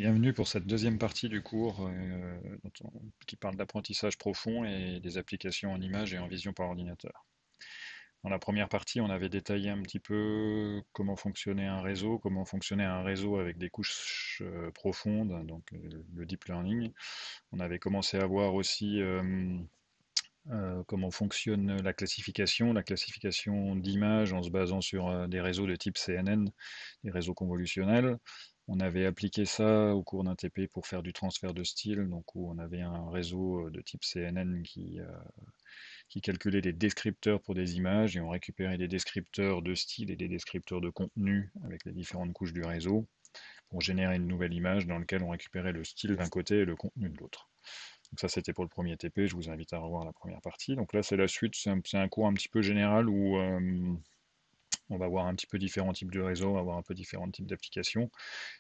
Bienvenue pour cette deuxième partie du cours qui parle d'apprentissage profond et des applications en images et en vision par ordinateur. Dans la première partie, on avait détaillé un petit peu comment fonctionnait un réseau avec des couches profondes, donc le deep learning. On avait commencé à voir aussi comment fonctionne la classification d'images en se basant sur des réseaux de type CNN, des réseaux convolutionnels. On avait appliqué ça au cours d'un TP pour faire du transfert de style, donc où on avait un réseau de type CNN qui calculait des descripteurs pour des images et on récupérait des descripteurs de style et des descripteurs de contenu avec les différentes couches du réseau pour générer une nouvelle image dans laquelle on récupérait le style d'un côté et le contenu de l'autre. Donc ça, c'était pour le premier TP, je vous invite à revoir la première partie. Donc là, c'est la suite, c'est un cours un petit peu général où on va voir un petit peu différents types de réseaux, on va voir un peu différents types d'applications.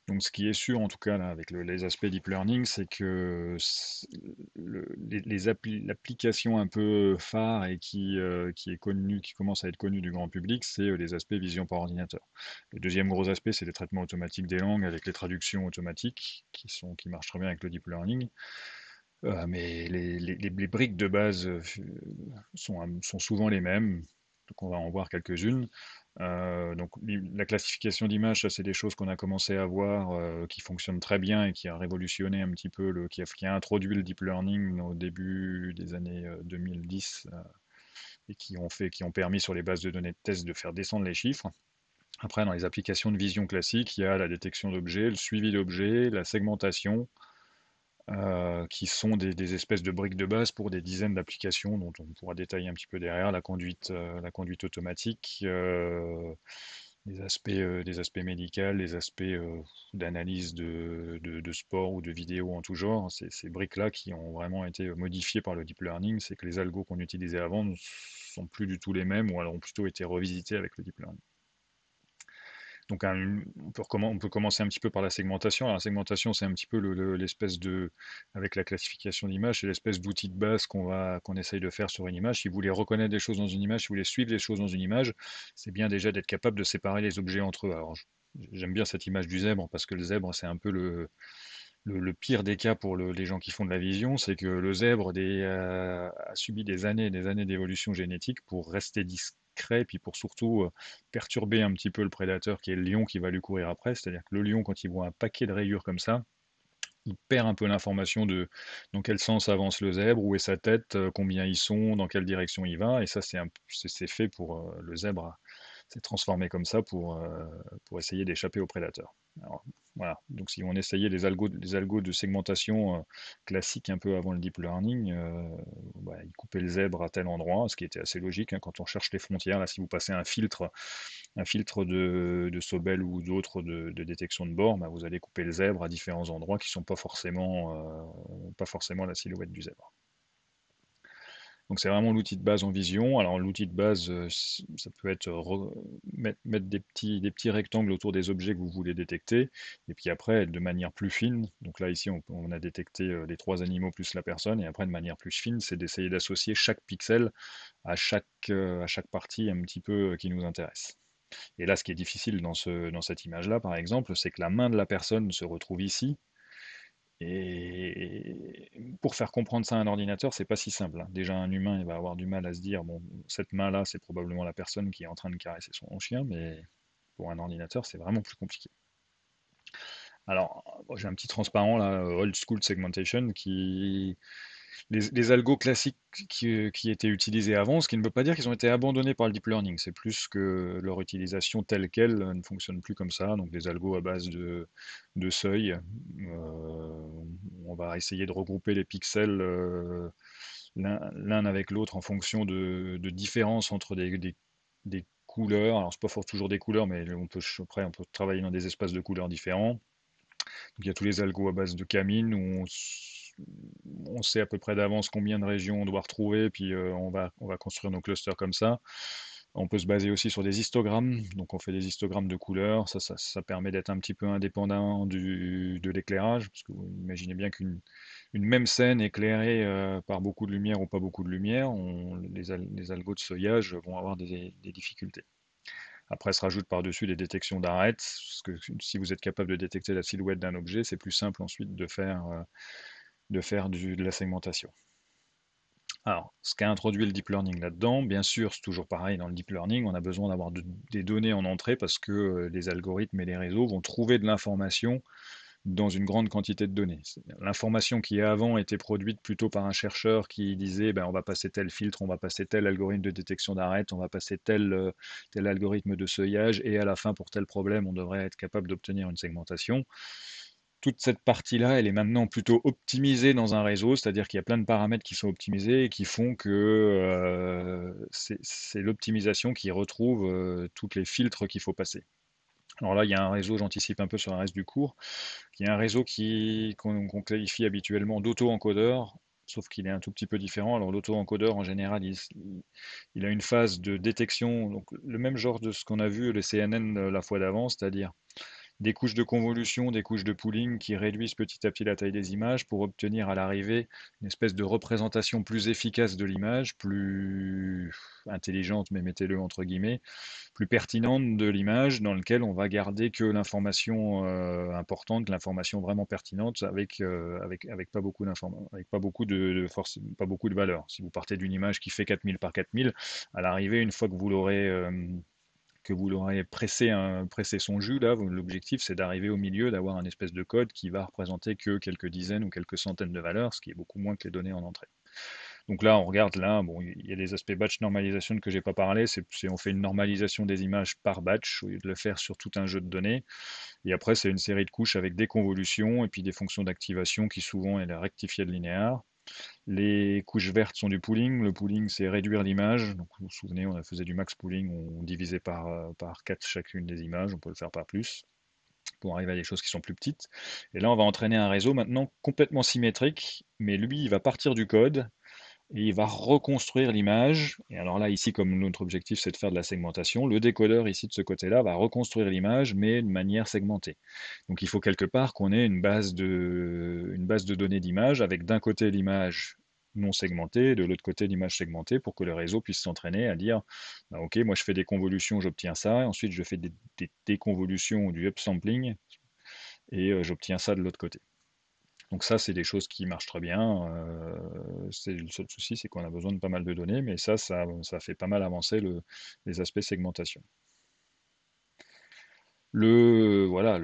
Donc ce qui est sûr, en tout cas, là, avec les aspects deep learning, c'est que l'application un peu phare et qui est connue, qui commence à être connue du grand public, c'est les aspects vision par ordinateur. Le deuxième gros aspect, c'est les traitements automatiques des langues avec les traductions automatiques qui marchent très bien avec le deep learning. Mais les briques de base sont souvent les mêmes, donc on va en voir quelques-unes. Donc la classification d'images, ça c'est des choses qu'on a commencé à voir, qui fonctionnent très bien et qui a révolutionné un petit peu, qui a introduit le deep learning au début des années 2010 et qui ont permis sur les bases de données de test de faire descendre les chiffres. Après, dans les applications de vision classique, il y a la détection d'objets, le suivi d'objets, la segmentation, qui sont des espèces de briques de base pour des dizaines d'applications dont on pourra détailler un petit peu derrière, la conduite automatique, des aspects médicaux, des aspects d'analyse de sport ou de vidéo en tout genre. Ces briques-là qui ont vraiment été modifiées par le deep learning, c'est que les algos qu'on utilisait avant ne sont plus du tout les mêmes ou alors ont plutôt été revisités avec le deep learning. Donc on peut commencer un petit peu par la segmentation. Alors, la segmentation, c'est un petit peu l'espèce de, avec la classification d'image, c'est l'espèce d'outil de base qu'on essaye de faire sur une image. Si vous voulez reconnaître des choses dans une image, si vous voulez suivre des choses dans une image, c'est bien déjà d'être capable de séparer les objets entre eux. Alors, j'aime bien cette image du zèbre parce que le zèbre, c'est un peu le pire des cas pour les gens qui font de la vision, c'est que le zèbre a subi des années et des années d'évolution génétique pour rester discret, puis pour surtout perturber un petit peu le prédateur qui est le lion qui va lui courir après. C'est-à-dire que le lion, quand il voit un paquet de rayures comme ça, il perd un peu l'information de dans quel sens avance le zèbre, où est sa tête, combien ils sont, dans quelle direction il va, et ça c'est fait pour le zèbre s'est transformé comme ça pour essayer d'échapper aux prédateurs. Alors, voilà, donc si on essayait les algos de segmentation classiques un peu avant le deep learning, bah, ils coupaient le zèbre à tel endroit, ce qui était assez logique hein, quand on cherche les frontières. Là, si vous passez un filtre de Sobel ou d'autres de détection de bord, bah, vous allez couper le zèbre à différents endroits qui ne sont pas forcément la silhouette du zèbre. Donc c'est vraiment l'outil de base en vision. Alors l'outil de base, ça peut être mettre des petits rectangles autour des objets que vous voulez détecter, et puis après de manière plus fine. Donc là ici on a détecté les trois animaux plus la personne, et après de manière plus fine, c'est d'essayer d'associer chaque pixel à chaque partie un petit peu qui nous intéresse. Et là, ce qui est difficile dans cette image-là, par exemple, c'est que la main de la personne se retrouve ici, et pour faire comprendre ça à un ordinateur, c'est pas si simple, hein. Déjà, un humain, il va avoir du mal à se dire, bon, cette main-là, c'est probablement la personne qui est en train de caresser son chien, mais pour un ordinateur, c'est vraiment plus compliqué. Alors, j'ai un petit transparent là, old school segmentation, les algos classiques qui étaient utilisés avant, ce qui ne veut pas dire qu'ils ont été abandonnés par le deep learning. C'est plus que leur utilisation telle qu'elle ne fonctionne plus comme ça. Donc des algos à base de seuil. On va essayer de regrouper les pixels l'un avec l'autre en fonction de différences entre des couleurs. Alors c'est pas toujours des couleurs, mais après on peut travailler dans des espaces de couleurs différents. Donc il y a tous les algos à base de Camine où on sait à peu près d'avance combien de régions on doit retrouver, puis on va construire nos clusters comme ça. On peut se baser aussi sur des histogrammes, donc on fait des histogrammes de couleurs, ça permet d'être un petit peu indépendant de l'éclairage, parce que vous imaginez bien qu'une même scène éclairée par beaucoup de lumière ou pas beaucoup de lumière, les algos de seuillage vont avoir des difficultés. Après se rajoutent par-dessus des détections d'arêtes, parce que si vous êtes capable de détecter la silhouette d'un objet, c'est plus simple ensuite de faire de la segmentation. Alors, ce qu'a introduit le deep learning là-dedans, bien sûr, c'est toujours pareil dans le deep learning, on a besoin d'avoir des données en entrée parce que les algorithmes et les réseaux vont trouver de l'information dans une grande quantité de données. L'information qui avant était produite plutôt par un chercheur qui disait ben, on va passer tel filtre, on va passer tel algorithme de détection d'arête, on va passer tel algorithme de seuillage, et à la fin, pour tel problème, on devrait être capable d'obtenir une segmentation. Toute cette partie-là, elle est maintenant plutôt optimisée dans un réseau, c'est-à-dire qu'il y a plein de paramètres qui sont optimisés et qui font que c'est l'optimisation qui retrouve tous les filtres qu'il faut passer. Alors là, il y a un réseau, j'anticipe un peu sur le reste du cours, qui est un réseau qu'on qualifie habituellement d'auto-encodeur, sauf qu'il est un tout petit peu différent. Alors l'auto-encodeur, en général, il a une phase de détection, donc le même genre de ce qu'on a vu le CNN la fois d'avant, c'est-à-dire des couches de convolution, des couches de pooling qui réduisent petit à petit la taille des images pour obtenir à l'arrivée une espèce de représentation plus efficace de l'image, plus intelligente, mais mettez-le entre guillemets, plus pertinente de l'image, dans lequel on va garder que l'information importante, l'information vraiment pertinente, avec pas beaucoup d'informations, avec pas beaucoup de force, pas beaucoup de valeur. Si vous partez d'une image qui fait 4000 par 4000, à l'arrivée, une fois que vous l'aurez pressé son jus, là, l'objectif c'est d'arriver au milieu, d'avoir un espèce de code qui va représenter que quelques dizaines ou quelques centaines de valeurs, ce qui est beaucoup moins que les données en entrée. Donc là, on regarde là, bon, il y a des aspects batch normalization que j'ai pas parlé, on fait une normalisation des images par batch au lieu de le faire sur tout un jeu de données. Et après, c'est une série de couches avec des convolutions et puis des fonctions d'activation qui souvent est la rectifiée de linéaire. Les couches vertes sont du pooling. Le pooling, c'est réduire l'image. Donc, vous vous souvenez, on faisait du max pooling, on divisait par 4 chacune des images, on peut le faire par plus, pour arriver à des choses qui sont plus petites. Et là, on va entraîner un réseau maintenant complètement symétrique, mais lui, il va partir du code, et il va reconstruire l'image. Et alors là, ici, comme notre objectif, c'est de faire de la segmentation, le décodeur, ici, de ce côté-là, va reconstruire l'image, mais de manière segmentée. Donc il faut quelque part qu'on ait une base de données d'images avec d'un côté l'image non segmentée, de l'autre côté l'image segmentée, pour que le réseau puisse s'entraîner à dire bah, ok, moi je fais des convolutions, j'obtiens ça, et ensuite je fais des déconvolutions ou du upsampling, et j'obtiens ça de l'autre côté. Donc ça, c'est des choses qui marchent très bien. Le seul souci, c'est qu'on a besoin de pas mal de données, mais ça fait pas mal avancer les aspects segmentation. Voilà,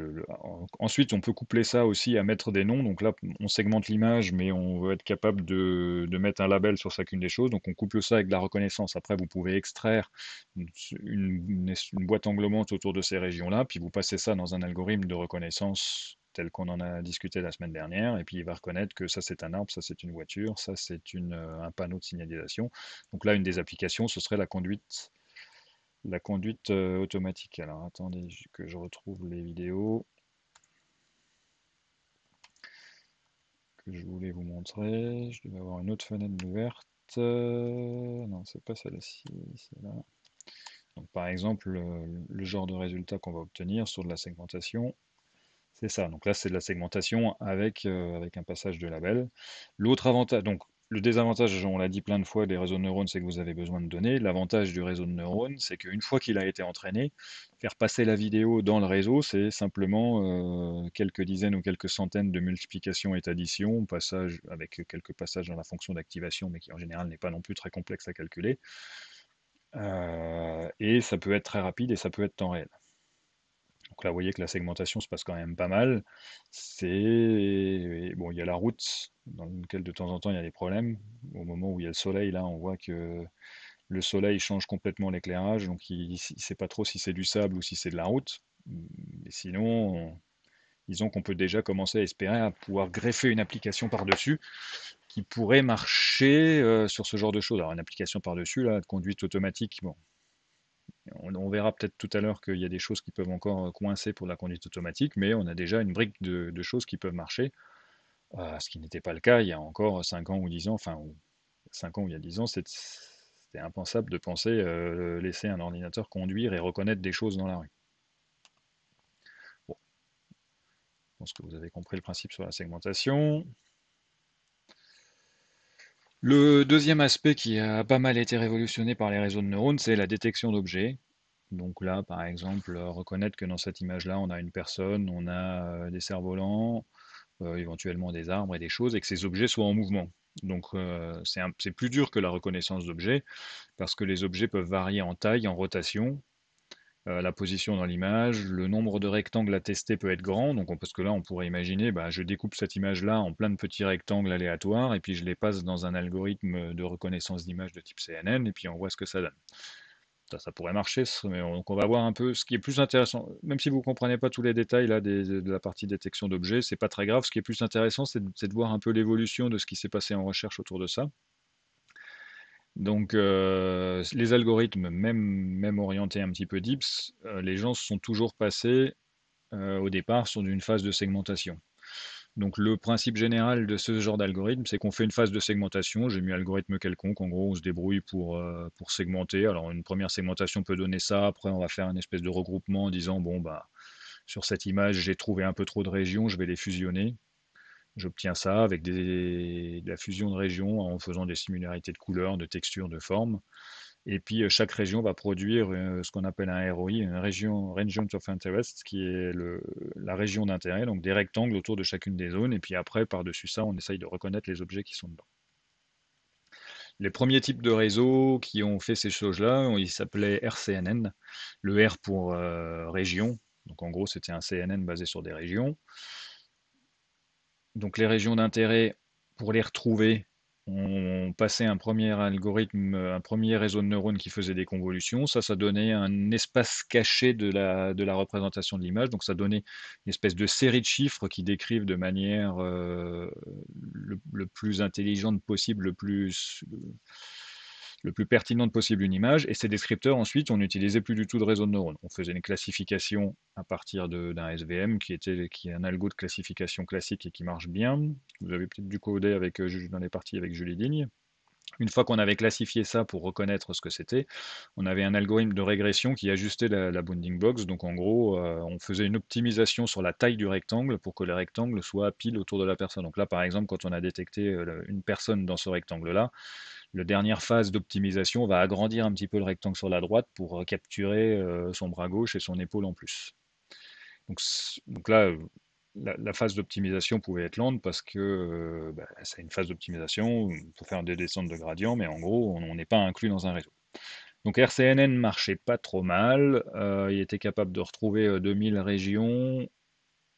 ensuite, on peut coupler ça aussi à mettre des noms. Donc là, on segmente l'image, mais on veut être capable de mettre un label sur chacune des choses. Donc on couple ça avec de la reconnaissance. Après, vous pouvez extraire une boîte englobante autour de ces régions-là, puis vous passez ça dans un algorithme de reconnaissance tel qu'on en a discuté la semaine dernière, et puis il va reconnaître que ça c'est un arbre, ça c'est une voiture, ça c'est un panneau de signalisation. Donc là, une des applications, ce serait la conduite automatique. Alors attendez que je retrouve les vidéos que je voulais vous montrer. Je devais avoir une autre fenêtre ouverte. Non, c'est pas celle-ci, c'est là. Donc par exemple, le genre de résultat qu'on va obtenir sur de la segmentation, c'est ça. Donc là, c'est de la segmentation avec un passage de label. L'autre avantage, donc le désavantage, on l'a dit plein de fois, des réseaux de neurones, c'est que vous avez besoin de données. L'avantage du réseau de neurones, c'est qu'une fois qu'il a été entraîné, faire passer la vidéo dans le réseau, c'est simplement quelques dizaines ou quelques centaines de multiplications et d'additions, passage avec quelques passages dans la fonction d'activation, mais qui en général n'est pas non plus très complexe à calculer. Et ça peut être très rapide et ça peut être temps réel. Donc là, vous voyez que la segmentation se passe quand même pas mal. Bon, il y a la route dans laquelle de temps en temps il y a des problèmes. Au moment où il y a le soleil, là, on voit que le soleil change complètement l'éclairage, donc il ne sait pas trop si c'est du sable ou si c'est de la route. Mais sinon, disons qu'on peut déjà commencer à espérer à pouvoir greffer une application par-dessus qui pourrait marcher sur ce genre de choses. Alors une application par-dessus, là, de conduite automatique, bon, on verra peut-être tout à l'heure qu'il y a des choses qui peuvent encore coincer pour la conduite automatique, mais on a déjà une brique de choses qui peuvent marcher, ce qui n'était pas le cas il y a encore 5 ans ou 10 ans, enfin 5 ans ou il y a 10 ans, c'était impensable de penser laisser un ordinateur conduire et reconnaître des choses dans la rue. Bon, je pense que vous avez compris le principe sur la segmentation. Le deuxième aspect qui a pas mal été révolutionné par les réseaux de neurones, c'est la détection d'objets. Donc là, par exemple, reconnaître que dans cette image-là, on a une personne, on a des cerfs-volants, éventuellement des arbres et des choses, et que ces objets soient en mouvement. Donc c'est plus dur que la reconnaissance d'objets, parce que les objets peuvent varier en taille, en rotation, la position dans l'image, le nombre de rectangles à tester peut être grand, donc parce que là on pourrait imaginer, bah, je découpe cette image-là en plein de petits rectangles aléatoires, et puis je les passe dans un algorithme de reconnaissance d'image de type CNN, et puis on voit ce que ça donne. Ça pourrait marcher, mais donc on va voir un peu ce qui est plus intéressant. Même si vous ne comprenez pas tous les détails là, de la partie détection d'objets, c'est pas très grave. Ce qui est plus intéressant, c'est de voir un peu l'évolution de ce qui s'est passé en recherche autour de ça. Donc les algorithmes, même orientés un petit peu DIPS, les gens se sont toujours passés au départ sur une phase de segmentation. Donc le principe général de ce genre d'algorithme, c'est qu'on fait une phase de segmentation. J'ai mis algorithme quelconque. En gros, on se débrouille pour segmenter. Alors une première segmentation peut donner ça. Après, on va faire une espèce de regroupement en disant, bon, bah, sur cette image, j'ai trouvé un peu trop de régions, je vais les fusionner. J'obtiens ça avec de la fusion de régions en faisant des similarités de couleurs, de textures, de formes. Et puis chaque région va produire ce qu'on appelle un ROI, une Region of Interest, qui est la région d'intérêt, donc des rectangles autour de chacune des zones. Et puis après, par-dessus ça, on essaye de reconnaître les objets qui sont dedans. Les premiers types de réseaux qui ont fait ces choses-là, ils s'appelaient RCNN, le R pour région. Donc en gros, c'était un CNN basé sur des régions. Donc les régions d'intérêt, pour les retrouver, on passait un premier algorithme, un premier réseau de neurones qui faisait des convolutions. Ça donnait un espace caché de la représentation de l'image. Donc ça donnait une espèce de série de chiffres qui décrivent de manière le plus intelligente possible, le plus pertinente possible une image. Et ces descripteurs, ensuite, on n'utilisait plus du tout de réseau de neurones. On faisait une classification à partir d'un SVM qui est un algo de classification classique et qui marche bien. Vous avez peut-être dû coder dans les parties avec Julie Digne. Une fois qu'on avait classifié ça pour reconnaître ce que c'était, on avait un algorithme de régression qui ajustait la bounding box. Donc en gros, on faisait une optimisation sur la taille du rectangle pour que le rectangle soit pile autour de la personne. Donc là, par exemple, quand on a détecté une personne dans ce rectangle-là, la dernière phase d'optimisation va agrandir un petit peu le rectangle sur la droite pour capturer son bras gauche et son épaule en plus. Donc là, la phase d'optimisation pouvait être lente parce que c'est une phase d'optimisation, il faut faire des descentes de gradient, mais en gros, on n'est pas inclus dans un réseau. Donc RCNN marchait pas trop mal, il était capable de retrouver 2000 régions.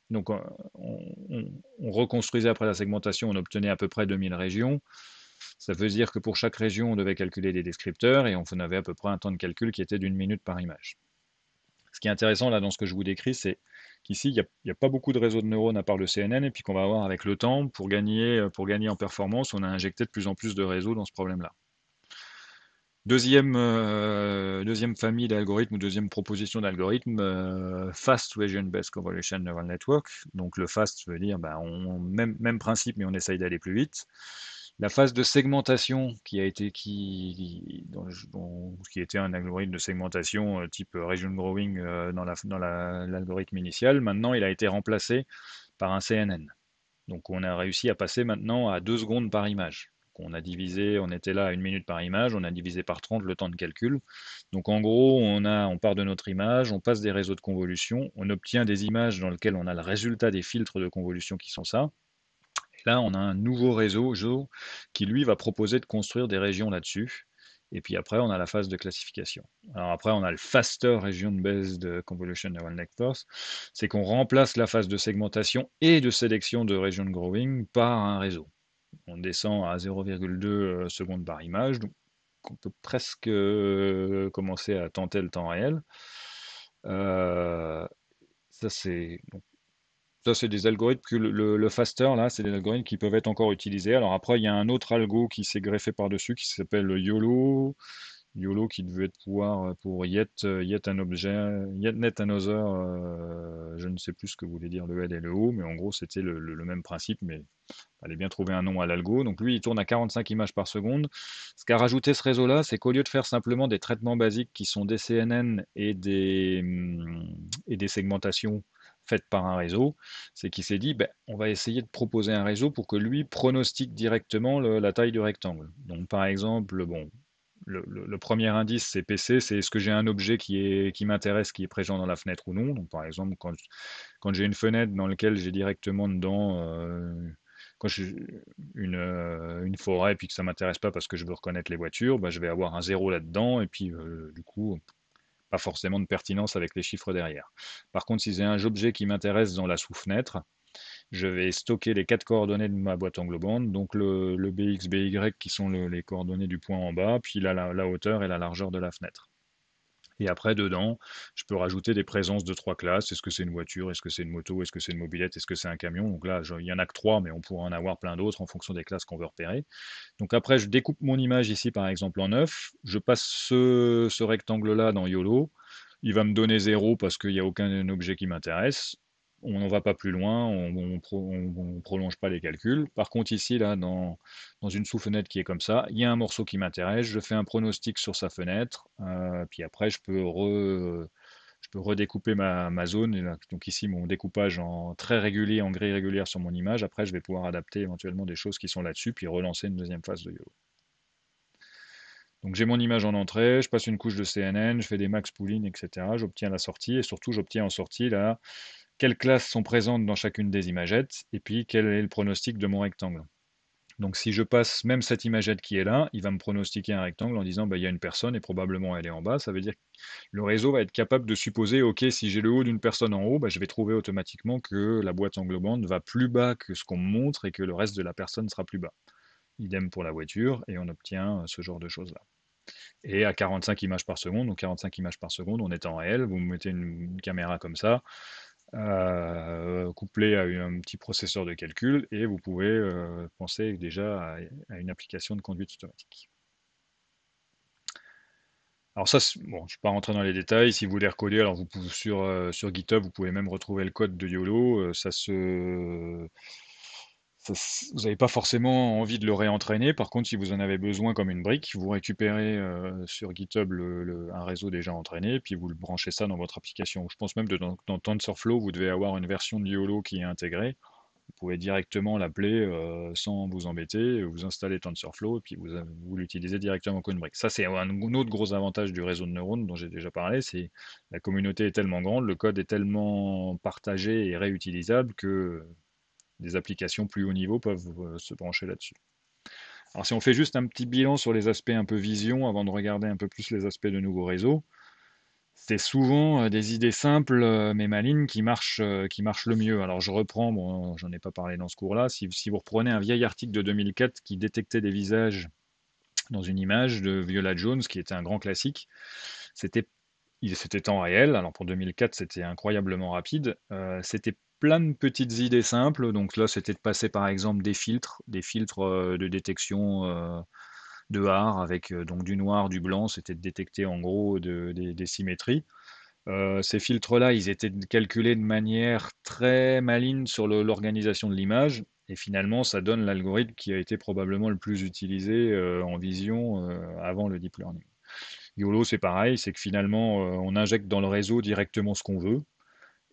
Donc on reconstruisait après la segmentation, on obtenait à peu près 2000 régions. Ça veut dire que pour chaque région, on devait calculer des descripteurs et on avait à peu près un temps de calcul qui était d'une minute par image. Ce qui est intéressant là dans ce que je vous décris, c'est qu'ici, il y a pas beaucoup de réseaux de neurones à part le CNN, et puis qu'on va avoir avec le temps, pour gagner en performance, on a injecté de plus en plus de réseaux dans ce problème-là. Deuxième famille d'algorithmes ou deuxième proposition d'algorithme, Fast Region Based Convolution Neural Network. Donc le fast veut dire même principe, mais on essaye d'aller plus vite. La phase de segmentation qui était un algorithme de segmentation type region growing dans l'algorithme initial, maintenant il a été remplacé par un CNN. Donc on a réussi à passer maintenant à 2 secondes par image. On a divisé, on était là à 1 minute par image, on a divisé par 30 le temps de calcul. Donc en gros, on part de notre image, on passe des réseaux de convolution, on obtient des images dans lesquelles on a le résultat des filtres de convolution qui sont ça. Et là, on a un nouveau réseau qui lui va proposer de construire des régions là-dessus. Et puis après, on a la phase de classification. Alors après, on a le Faster Region Based Convolution Neural Networks. C'est qu'on remplace la phase de segmentation et de sélection de region growing par un réseau. On descend à 0,2 secondes par image, donc on peut presque commencer à tenter le temps réel. Euh, ça, c'est des algorithmes que le faster, là, c'est des algorithmes qui peuvent être encore utilisés. Alors après, il y a un autre algo qui s'est greffé par-dessus qui s'appelle YOLO. YOLO qui devait être pouvoir pour yet an objet, yet net another, je ne sais plus ce que voulait dire le L et le O, mais en gros c'était le même principe, mais il fallait bien trouver un nom à l'algo. Donc lui il tourne à 45 images par seconde. Ce qu'a rajouté ce réseau-là, c'est qu'au lieu de faire simplement des traitements basiques qui sont des CNN et des segmentations faites par un réseau, c'est qu'il s'est dit, ben, on va essayer de proposer un réseau pour que lui pronostique directement la taille du rectangle. Donc par exemple, bon, le premier indice, c'est PC, c'est est-ce que j'ai un objet qui m'intéresse, qui est présent dans la fenêtre ou non. Donc, par exemple, quand j'ai une fenêtre dans laquelle j'ai directement dedans quand j'ai une forêt puis que ça m'intéresse pas parce que je veux reconnaître les voitures, bah, je vais avoir un zéro là-dedans et puis du coup, pas forcément de pertinence avec les chiffres derrière. Par contre, si j'ai un objet qui m'intéresse dans la sous-fenêtre, je vais stocker les quatre coordonnées de ma boîte englobante, donc le BX, BY qui sont les coordonnées du point en bas, puis la hauteur et la largeur de la fenêtre. Et après, dedans, je peux rajouter des présences de trois classes. Est-ce que c'est une voiture? Est-ce que c'est une moto? Est-ce que c'est une mobilette? Est-ce que c'est un camion? Donc là, il y en a que trois, mais on pourra en avoir plein d'autres en fonction des classes qu'on veut repérer. Donc après, je découpe mon image ici, par exemple, en 9. Je passe ce rectangle-là dans YOLO. Il va me donner 0 parce qu'il n'y a aucun objet qui m'intéresse. On n'en va pas plus loin, on prolonge pas les calculs. Par contre, ici, là, dans une sous-fenêtre qui est comme ça, il y a un morceau qui m'intéresse, je fais un pronostic sur sa fenêtre, puis après, je peux redécouper ma zone. Et là, donc ici, mon découpage en très régulier, en grille régulière sur mon image. Après, je vais pouvoir adapter éventuellement des choses qui sont là-dessus, puis relancer une deuxième phase de YOLO. Donc j'ai mon image en entrée, je passe une couche de CNN, je fais des max pooling, etc. J'obtiens la sortie et surtout j'obtiens en sortie là quelles classes sont présentes dans chacune des imagettes et puis quel est le pronostic de mon rectangle. Donc si je passe même cette imagette qui est là, il va me pronostiquer un rectangle en disant bah, il y a une personne et probablement elle est en bas. Ça veut dire que le réseau va être capable de supposer ok si j'ai le haut d'une personne en haut, bah, je vais trouver automatiquement que la boîte englobante va plus bas que ce qu'on me montre et que le reste de la personne sera plus bas. Idem pour la voiture et on obtient ce genre de choses là. Et à 45 images par seconde, donc 45 images par seconde, on est en réel, vous mettez une caméra comme ça, couplée à un petit processeur de calcul, et vous pouvez penser déjà à une application de conduite automatique. Alors ça, bon, je ne vais pas rentrer dans les détails, si vous voulez recoder, alors vous pouvez, sur GitHub, vous pouvez même retrouver le code de YOLO, vous n'avez pas forcément envie de le réentraîner. Par contre, si vous en avez besoin comme une brique, vous récupérez sur GitHub un réseau déjà entraîné, puis vous le branchez ça dans votre application. Je pense même que dans TensorFlow, vous devez avoir une version de YOLO qui est intégrée. Vous pouvez directement l'appeler sans vous embêter, vous installez TensorFlow et puis vous l'utilisez directement comme une brique. Ça, c'est un autre gros avantage du réseau de neurones dont j'ai déjà parlé, c'est la communauté est tellement grande, le code est tellement partagé et réutilisable que des applications plus haut niveau peuvent se brancher là-dessus. Alors si on fait juste un petit bilan sur les aspects un peu vision avant de regarder un peu plus les aspects de nouveaux réseaux, c'est souvent des idées simples mais malines qui marchent le mieux. Alors je reprends, bon, j'en ai pas parlé dans ce cours-là, si vous reprenez un vieil article de 2004 qui détectait des visages dans une image de Viola Jones, qui était un grand classique, c'était c'était en réel. Alors pour 2004, c'était incroyablement rapide. C'était plein de petites idées simples. Donc là, c'était de passer par exemple des filtres de détection de art avec donc du noir, du blanc. C'était de détecter en gros des symétries. Ces filtres-là, ils étaient calculés de manière très maligne sur l'organisation de l'image. Et finalement, ça donne l'algorithme qui a été probablement le plus utilisé en vision avant le deep learning. YOLO, c'est pareil, c'est que finalement, on injecte dans le réseau directement ce qu'on veut.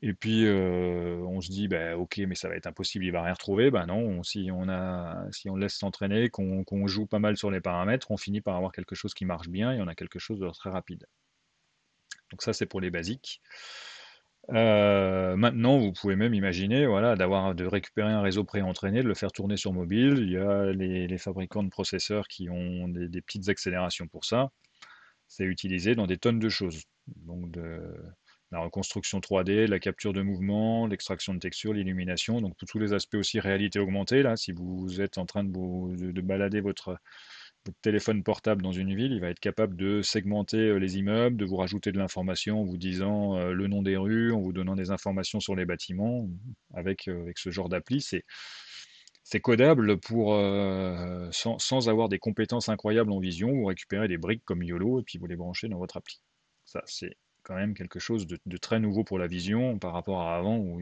Et puis, on se dit, bah, ok, mais ça va être impossible, il va rien retrouver. Ben non, si on laisse s'entraîner, qu'on joue pas mal sur les paramètres, on finit par avoir quelque chose qui marche bien et on a quelque chose de très rapide. Donc ça, c'est pour les basiques. Maintenant, vous pouvez même imaginer, voilà, de récupérer un réseau pré-entraîné, de le faire tourner sur mobile. Il y a les fabricants de processeurs qui ont des petites accélérations pour ça. C'est utilisé dans des tonnes de choses. Donc de la reconstruction 3D, la capture de mouvement, l'extraction de textures, l'illumination, donc tous les aspects aussi réalité augmentée. Là, si vous êtes en train de balader votre téléphone portable dans une ville, il va être capable de segmenter les immeubles, de vous rajouter de l'information en vous disant le nom des rues, en vous donnant des informations sur les bâtiments. Avec ce genre d'appli, c'est codable sans avoir des compétences incroyables en vision. Vous récupérez des briques comme YOLO et puis vous les branchez dans votre appli. Ça, c'est quand même quelque chose de très nouveau pour la vision par rapport à avant où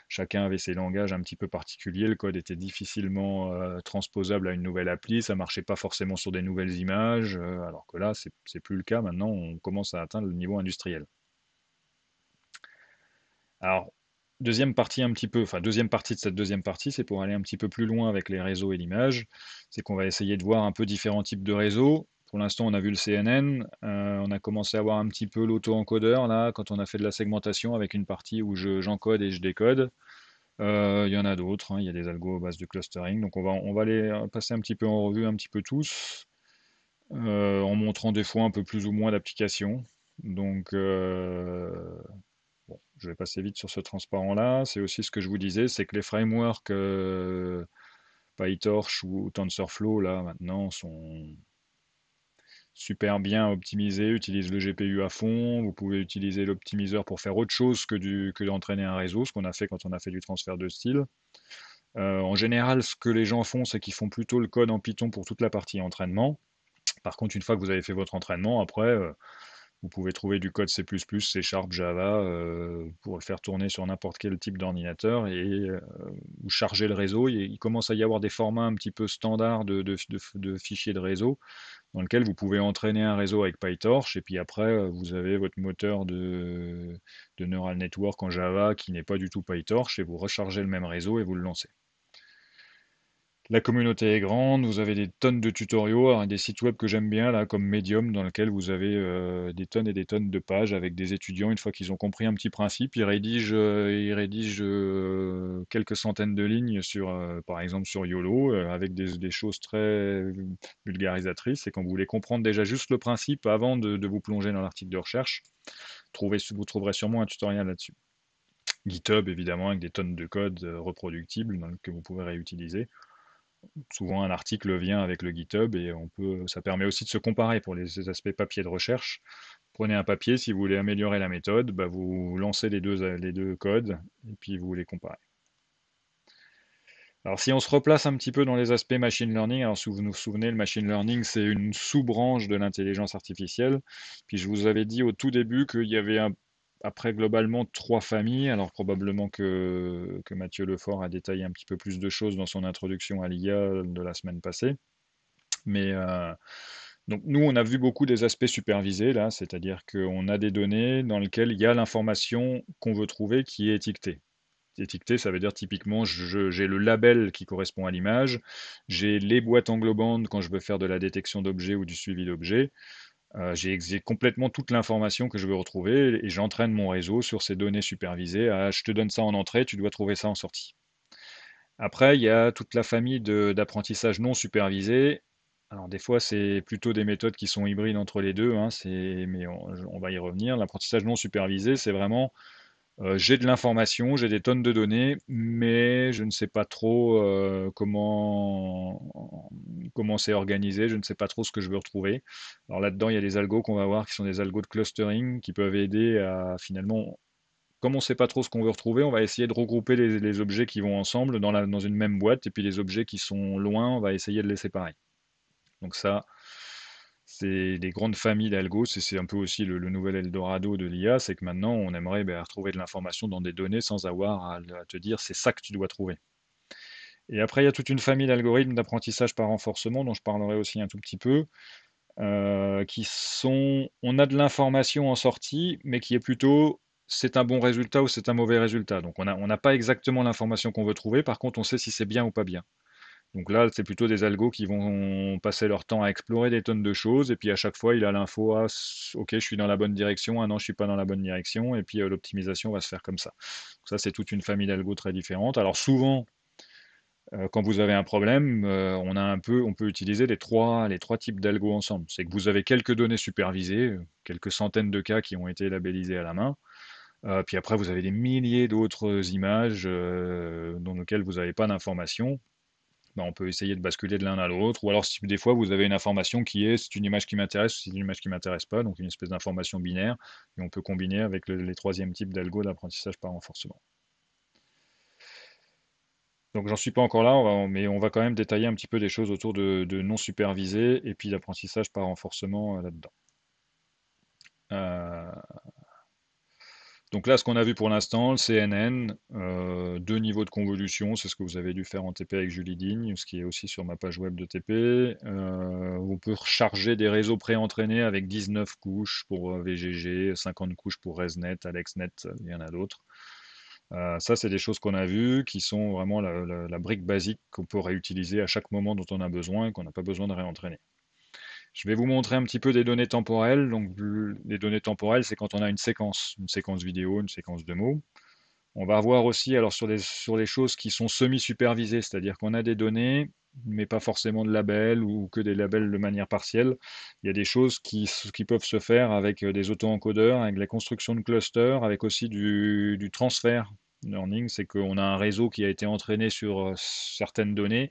chacun avait ses langages un petit peu particuliers. Le code était difficilement transposable à une nouvelle appli. Ça marchait pas forcément sur des nouvelles images. Alors que là, c'est plus le cas. Maintenant, on commence à atteindre le niveau industriel. Alors, deuxième partie de cette deuxième partie, c'est pour aller un petit peu plus loin avec les réseaux et l'image. C'est qu'on va essayer de voir un peu différents types de réseaux. Pour l'instant, on a vu le CNN, on a commencé à voir un petit peu l'auto-encodeur, là, quand on a fait de la segmentation avec une partie où j'encode et je décode. Il y en a d'autres, hein, il y a des algos à base de clustering, donc on va les passer un petit peu en revue, un petit peu tous, en montrant des fois un peu plus ou moins d'applications. Donc, bon, je vais passer vite sur ce transparent-là. C'est aussi ce que je vous disais, c'est que les frameworks PyTorch ou TensorFlow, là, maintenant, sont super bien optimisés, utilisent le GPU à fond. Vous pouvez utiliser l'optimiseur pour faire autre chose que d'entraîner un réseau, ce qu'on a fait quand on a fait du transfert de style. En général, ce que les gens font, c'est qu'ils font plutôt le code en Python pour toute la partie entraînement. Par contre, une fois que vous avez fait votre entraînement, après, vous pouvez trouver du code C++, C Sharp, Java pour le faire tourner sur n'importe quel type d'ordinateur et vous chargez le réseau. Il commence à y avoir des formats un petit peu standards de fichiers de réseau dans lequel vous pouvez entraîner un réseau avec PyTorch et puis après vous avez votre moteur de neural network en Java qui n'est pas du tout PyTorch et vous rechargez le même réseau et vous le lancez. La communauté est grande, vous avez des tonnes de tutoriaux, alors, des sites web que j'aime bien, là, comme Medium, dans lequel vous avez des tonnes et des tonnes de pages avec des étudiants, une fois qu'ils ont compris un petit principe, ils rédigent quelques centaines de lignes sur, par exemple, sur YOLO, avec des choses très vulgarisatrices, et quand vous voulez comprendre déjà juste le principe avant de vous plonger dans l'article de recherche, vous trouverez sûrement un tutoriel là-dessus. GitHub, évidemment, avec des tonnes de code reproductibles que vous pouvez réutiliser. Souvent, un article vient avec le GitHub et ça permet aussi de se comparer pour les aspects papier de recherche. Prenez un papier, si vous voulez améliorer la méthode, bah, vous lancez les deux codes et puis vous les comparez. Alors, si on se replace un petit peu dans les aspects machine learning, alors si vous vous souvenez, le machine learning, c'est une sous-branche de l'intelligence artificielle. Puis je vous avais dit au tout début qu'il y avait après globalement trois familles. Alors probablement que Mathieu Lefort a détaillé un petit peu plus de choses dans son introduction à l'IA de la semaine passée. Mais donc nous, on a vu beaucoup des aspects supervisés là, c'est-à-dire qu'on a des données dans lesquelles il y a l'information qu'on veut trouver qui est étiquetée. Étiqueté, ça veut dire typiquement, j'ai le label qui correspond à l'image, j'ai les boîtes englobantes quand je veux faire de la détection d'objets ou du suivi d'objets, j'ai complètement toute l'information que je veux retrouver et j'entraîne mon réseau sur ces données supervisées. Je te donne ça en entrée, tu dois trouver ça en sortie. Après, il y a toute la famille d'apprentissage non supervisé. Alors des fois, c'est plutôt des méthodes qui sont hybrides entre les deux, hein, mais on va y revenir. L'apprentissage non supervisé, c'est vraiment j'ai de l'information, j'ai des tonnes de données, mais je ne sais pas trop comment c'est organisé, je ne sais pas trop ce que je veux retrouver. Alors là-dedans, il y a des algos qu'on va voir qui sont des algos de clustering qui peuvent aider à finalement, comme on ne sait pas trop ce qu'on veut retrouver, on va essayer de regrouper les objets qui vont ensemble dans une même boîte, et puis les objets qui sont loin, on va essayer de les séparer. Donc ça, c'est des grandes familles d'algos, c'est un peu aussi le nouvel Eldorado de l'IA, c'est que maintenant on aimerait retrouver de l'information dans des données sans avoir à te dire c'est ça que tu dois trouver. Et après il y a toute une famille d'algorithmes d'apprentissage par renforcement dont je parlerai aussi un tout petit peu, on a de l'information en sortie, mais qui est plutôt c'est un bon résultat ou c'est un mauvais résultat. Donc on n'a pas exactement l'information qu'on veut trouver, par contre on sait si c'est bien ou pas bien. Donc là, c'est plutôt des algos qui vont passer leur temps à explorer des tonnes de choses, et puis à chaque fois, il a l'info, ah, ok, je suis dans la bonne direction, ah non, je suis pas dans la bonne direction, et puis l'optimisation va se faire comme ça. Donc ça, c'est toute une famille d'algos très différentes. Alors souvent, quand vous avez un problème, on peut utiliser les trois types d'algos ensemble. C'est que vous avez quelques données supervisées, quelques centaines de cas qui ont été labellisés à la main, puis après, vous avez des milliers d'autres images dans lesquelles vous n'avez pas d'informations. Ben, on peut essayer de basculer de l'un à l'autre, ou alors si des fois vous avez une information qui est c'est une image qui m'intéresse ou c'est une image qui m'intéresse pas, donc une espèce d'information binaire, et on peut combiner avec les troisièmes types d'algo d'apprentissage par renforcement. Donc j'en suis pas encore là, mais on va quand même détailler un petit peu des choses autour de non supervisé et puis d'apprentissage par renforcement là-dedans. Euh, Donc là, ce qu'on a vu pour l'instant, le CNN, deux niveaux de convolution, c'est ce que vous avez dû faire en TP avec Julie Digne, ce qui est aussi sur ma page web de TP. On peut recharger des réseaux préentraînés avec 19 couches pour VGG, 50 couches pour ResNet, AlexNet, il y en a d'autres. Ça, c'est des choses qu'on a vues, qui sont vraiment la brique basique qu'on peut réutiliser à chaque moment dont on a besoin et qu'on n'a pas besoin de réentraîner. Je vais vous montrer un petit peu des données temporelles. Donc, les données temporelles, c'est quand on a une séquence vidéo, une séquence de mots. On va voir aussi alors sur les choses qui sont semi-supervisées, c'est-à-dire qu'on a des données, mais pas forcément de labels ou que des labels de manière partielle. Il y a des choses qui peuvent se faire avec des auto-encodeurs, avec la construction de clusters, avec aussi du transfert learning, c'est qu'on a un réseau qui a été entraîné sur certaines données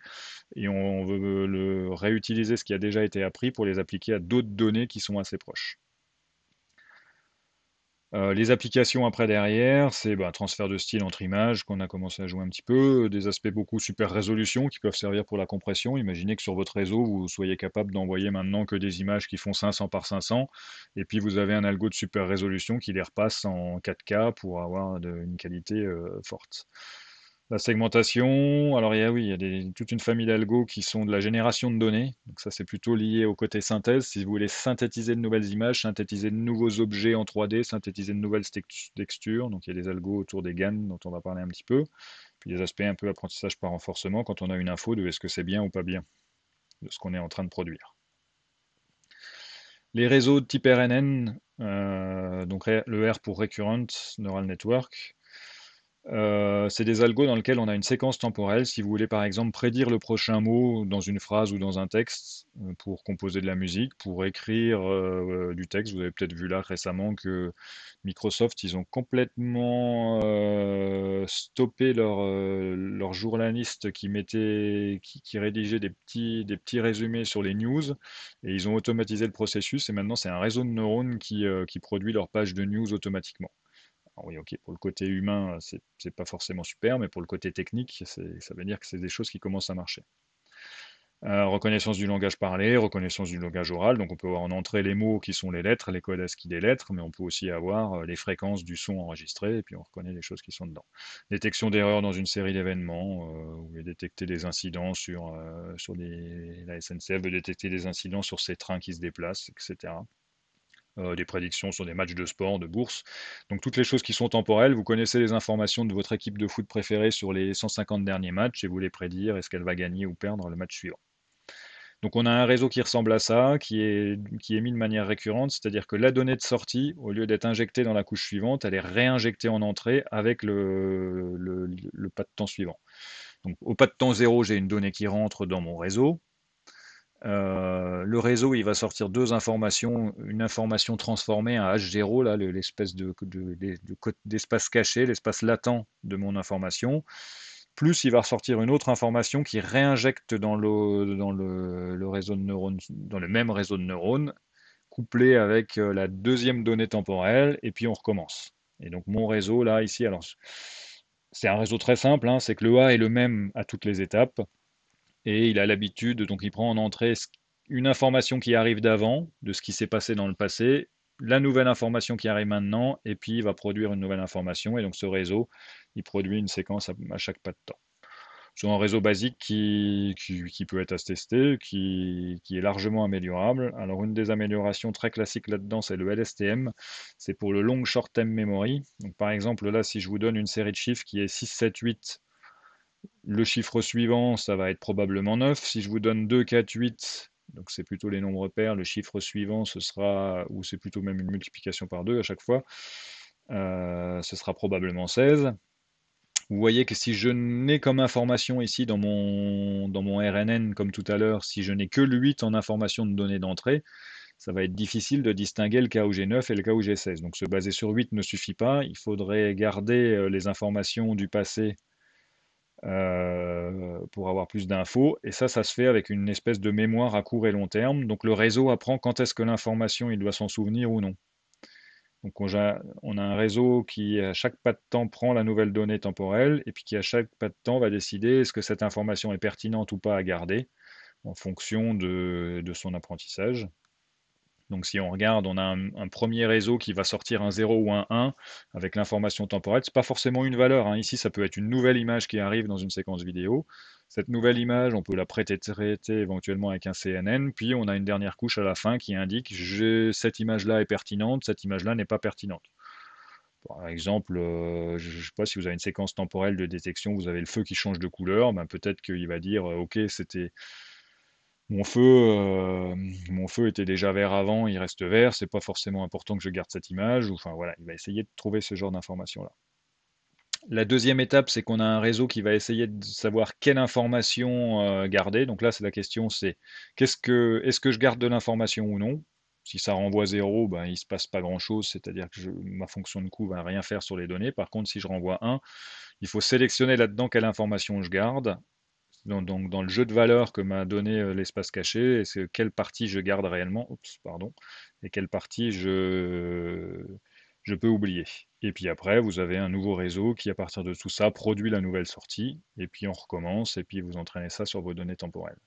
et on veut le réutiliser ce qui a déjà été appris pour les appliquer à d'autres données qui sont assez proches. Les applications après derrière, c'est bah, transfert de style entre images qu'on a commencé à jouer un petit peu, des aspects beaucoup super résolution qui peuvent servir pour la compression. Imaginez que sur votre réseau, vous soyez capable d'envoyer maintenant que des images qui font 500 par 500, et puis vous avez un algo de super résolution qui les repasse en 4K pour avoir une qualité forte. La segmentation, alors oui, il y a toute une famille d'algos qui sont de la génération de données. Donc ça, c'est plutôt lié au côté synthèse. Si vous voulez synthétiser de nouvelles images, synthétiser de nouveaux objets en 3D, synthétiser de nouvelles textures. Donc il y a des algos autour des GAN dont on va parler un petit peu. Puis des aspects un peu apprentissage par renforcement quand on a une info de est-ce que c'est bien ou pas bien de ce qu'on est en train de produire. Les réseaux de type RNN, donc le R pour Recurrent Neural Network, c'est des algos dans lesquels on a une séquence temporelle. Si vous voulez par exemple prédire le prochain mot dans une phrase ou dans un texte pour composer de la musique, pour écrire du texte, vous avez peut-être vu là récemment que Microsoft, ils ont complètement stoppé leur journaliste qui rédigeait des petits résumés sur les news et ils ont automatisé le processus et maintenant c'est un réseau de neurones qui produit leur page de news automatiquement. Alors oui, ok, pour le côté humain, c'est pas forcément super, mais pour le côté technique, ça veut dire que c'est des choses qui commencent à marcher. Reconnaissance du langage parlé, reconnaissance du langage oral, donc on peut avoir en entrée les mots qui sont les lettres, les codes ASCII des lettres, mais on peut aussi avoir les fréquences du son enregistré, et puis on reconnaît les choses qui sont dedans. Détection d'erreurs dans une série d'événements, vous voulez détecter des incidents sur la SNCF, veut détecter des incidents sur ses trains qui se déplacent, etc. Des prédictions sur des matchs de sport, de bourse. Donc toutes les choses qui sont temporelles, vous connaissez les informations de votre équipe de foot préférée sur les 150 derniers matchs et vous les prédire est-ce qu'elle va gagner ou perdre le match suivant. Donc on a un réseau qui ressemble à ça, qui est mis de manière récurrente, c'est-à-dire que la donnée de sortie, au lieu d'être injectée dans la couche suivante, elle est réinjectée en entrée avec le pas de temps suivant. Donc au pas de temps zéro, j'ai une donnée qui rentre dans mon réseau. Le réseau, il va sortir deux informations, une information transformée, un H0, là, l'espèce d'espace caché, l'espace latent de mon information, plus il va ressortir une autre information qui réinjecte dans le réseau de neurones, dans le même réseau de neurones, couplé avec la deuxième donnée temporelle, et puis on recommence. Et donc mon réseau, là, ici, alors c'est un réseau très simple, hein, c'est que le A est le même à toutes les étapes et il a l'habitude, donc il prend en entrée une information qui arrive d'avant, de ce qui s'est passé dans le passé, la nouvelle information qui arrive maintenant, et puis il va produire une nouvelle information, et donc ce réseau, il produit une séquence à chaque pas de temps. C'est un réseau basique qui peut être attesté, qui est largement améliorable. Alors une des améliorations très classiques là-dedans, c'est le LSTM, c'est pour le Long Short Term Memory. Donc par exemple là, si je vous donne une série de chiffres qui est 6, 7, 8, le chiffre suivant, ça va être probablement 9. Si je vous donne 2, 4, 8, donc c'est plutôt les nombres pairs, le chiffre suivant, ce sera, ou c'est plutôt même une multiplication par 2 à chaque fois, ce sera probablement 16. Vous voyez que si je n'ai comme information ici dans mon RNN, comme tout à l'heure, si je n'ai que le 8 en information de données d'entrée, ça va être difficile de distinguer le cas où j'ai 9 et le cas où j'ai 16. Donc se baser sur 8 ne suffit pas, il faudrait garder les informations du passé pour avoir plus d'infos. Et ça se fait avec une espèce de mémoire à court et long terme. Donc le réseau apprend quand est-ce que l'information, il doit s'en souvenir ou non. Donc on a un réseau qui, à chaque pas de temps, prend la nouvelle donnée temporelle et puis qui, à chaque pas de temps, va décider est-ce que cette information est pertinente ou pas à garder en fonction de son apprentissage. Donc si on regarde, on a un premier réseau qui va sortir un 0 ou un 1 avec l'information temporelle. Ce n'est pas forcément une valeur, hein. Ici, ça peut être une nouvelle image qui arrive dans une séquence vidéo. Cette nouvelle image, on peut la traiter éventuellement avec un CNN. Puis on a une dernière couche à la fin qui indique cette image-là est pertinente, cette image-là n'est pas pertinente. Par exemple, je ne sais pas si vous avez une séquence temporelle de détection, vous avez le feu qui change de couleur, ben peut-être qu'il va dire OK, Mon feu était déjà vert avant, il reste vert, c'est pas forcément important que je garde cette image, ou enfin voilà, il va essayer de trouver ce genre d'informations-là. La deuxième étape, c'est qu'on a un réseau qui va essayer de savoir quelle information garder. Donc là, c'est la question, c'est est-ce que je garde de l'information ou non? Si ça renvoie 0, ben, il ne se passe pas grand-chose, c'est-à-dire que ma fonction de coût va rien faire sur les données. Par contre, si je renvoie 1, il faut sélectionner là-dedans quelle information je garde. Donc, dans le jeu de valeurs que m'a donné l'espace caché, est-ce quelle partie je garde réellement, oups, pardon, et quelle partie je peux oublier. Et puis après, vous avez un nouveau réseau qui, à partir de tout ça, produit la nouvelle sortie, et puis on recommence, et puis vous entraînez ça sur vos données temporelles.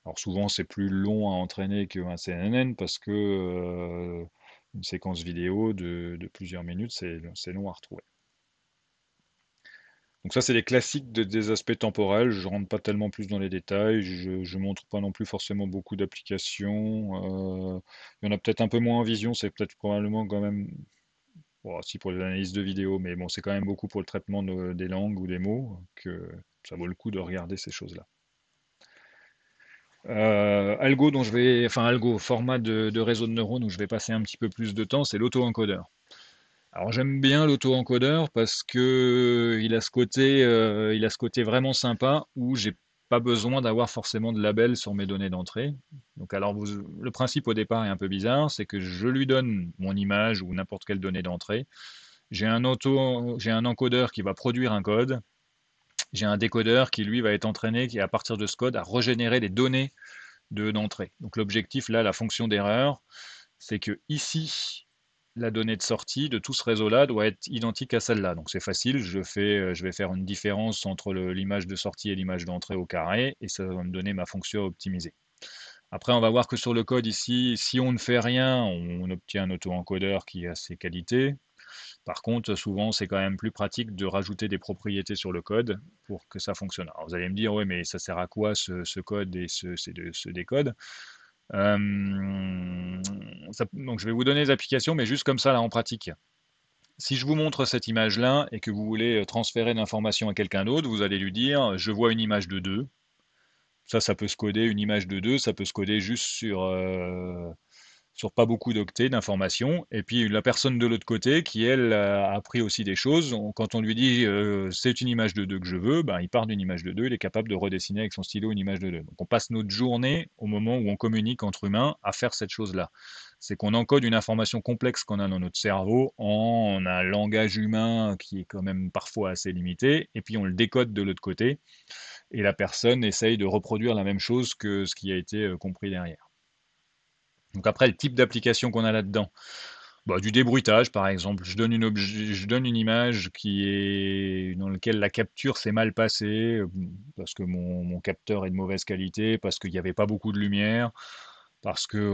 Alors souvent, c'est plus long à entraîner qu'un CNN, parce que une séquence vidéo de plusieurs minutes, c'est long à retrouver. Donc ça, c'est les classiques des aspects temporels. Je rentre pas tellement plus dans les détails. Je montre pas non plus forcément beaucoup d'applications. Il y en a peut-être un peu moins en vision. C'est peut-être probablement quand même, bon, si pour les analyses de vidéo, mais bon, c'est quand même beaucoup pour le traitement des langues ou des mots que ça vaut le coup de regarder ces choses-là. Algo dont je vais, enfin algo, format de réseau de neurones où je vais passer un petit peu plus de temps, c'est l'auto-encodeur. Alors j'aime bien l'auto-encodeur parce que il a ce côté vraiment sympa où j'ai pas besoin d'avoir forcément de label sur mes données d'entrée. Donc alors le principe au départ est un peu bizarre, c'est que je lui donne mon image ou n'importe quelle donnée d'entrée. J'ai un encodeur qui va produire un code. J'ai un décodeur qui lui va être entraîné, qui à partir de ce code a régénéré les données d'entrée. Donc l'objectif là, la fonction d'erreur, c'est que ici, la donnée de sortie de tout ce réseau-là doit être identique à celle-là. Donc c'est facile, je vais faire une différence entre l'image de sortie et l'image d'entrée au carré, et ça va me donner ma fonction optimisée. Après, on va voir que sur le code ici, si on ne fait rien, on obtient un auto-encodeur qui a ses qualités. Par contre, souvent, c'est quand même plus pratique de rajouter des propriétés sur le code pour que ça fonctionne. Alors vous allez me dire, oui, mais ça sert à quoi ce code et ce décode? Donc je vais vous donner les applications, mais juste comme ça là en pratique. Si je vous montre cette image-là et que vous voulez transférer l'information à quelqu'un d'autre, vous allez lui dire je vois une image de 2. Ça peut se coder, une image de 2, ça peut se coder juste sur pas beaucoup d'octets d'informations. Et puis la personne de l'autre côté, qui elle a appris aussi des choses, quand on lui dit c'est une image de 2 que je veux, ben, il part d'une image de 2, il est capable de redessiner avec son stylo une image de 2. Donc on passe notre journée, au moment où on communique entre humains, à faire cette chose-là. C'est qu'on encode une information complexe qu'on a dans notre cerveau en un langage humain qui est quand même parfois assez limité, et puis on le décode de l'autre côté, et la personne essaye de reproduire la même chose que ce qui a été compris derrière. Donc après, le type d'application qu'on a là-dedans, bah, du débruitage par exemple. Je donne une image dans laquelle la capture s'est mal passée, parce que mon capteur est de mauvaise qualité, parce qu'il n'y avait pas beaucoup de lumière, parce que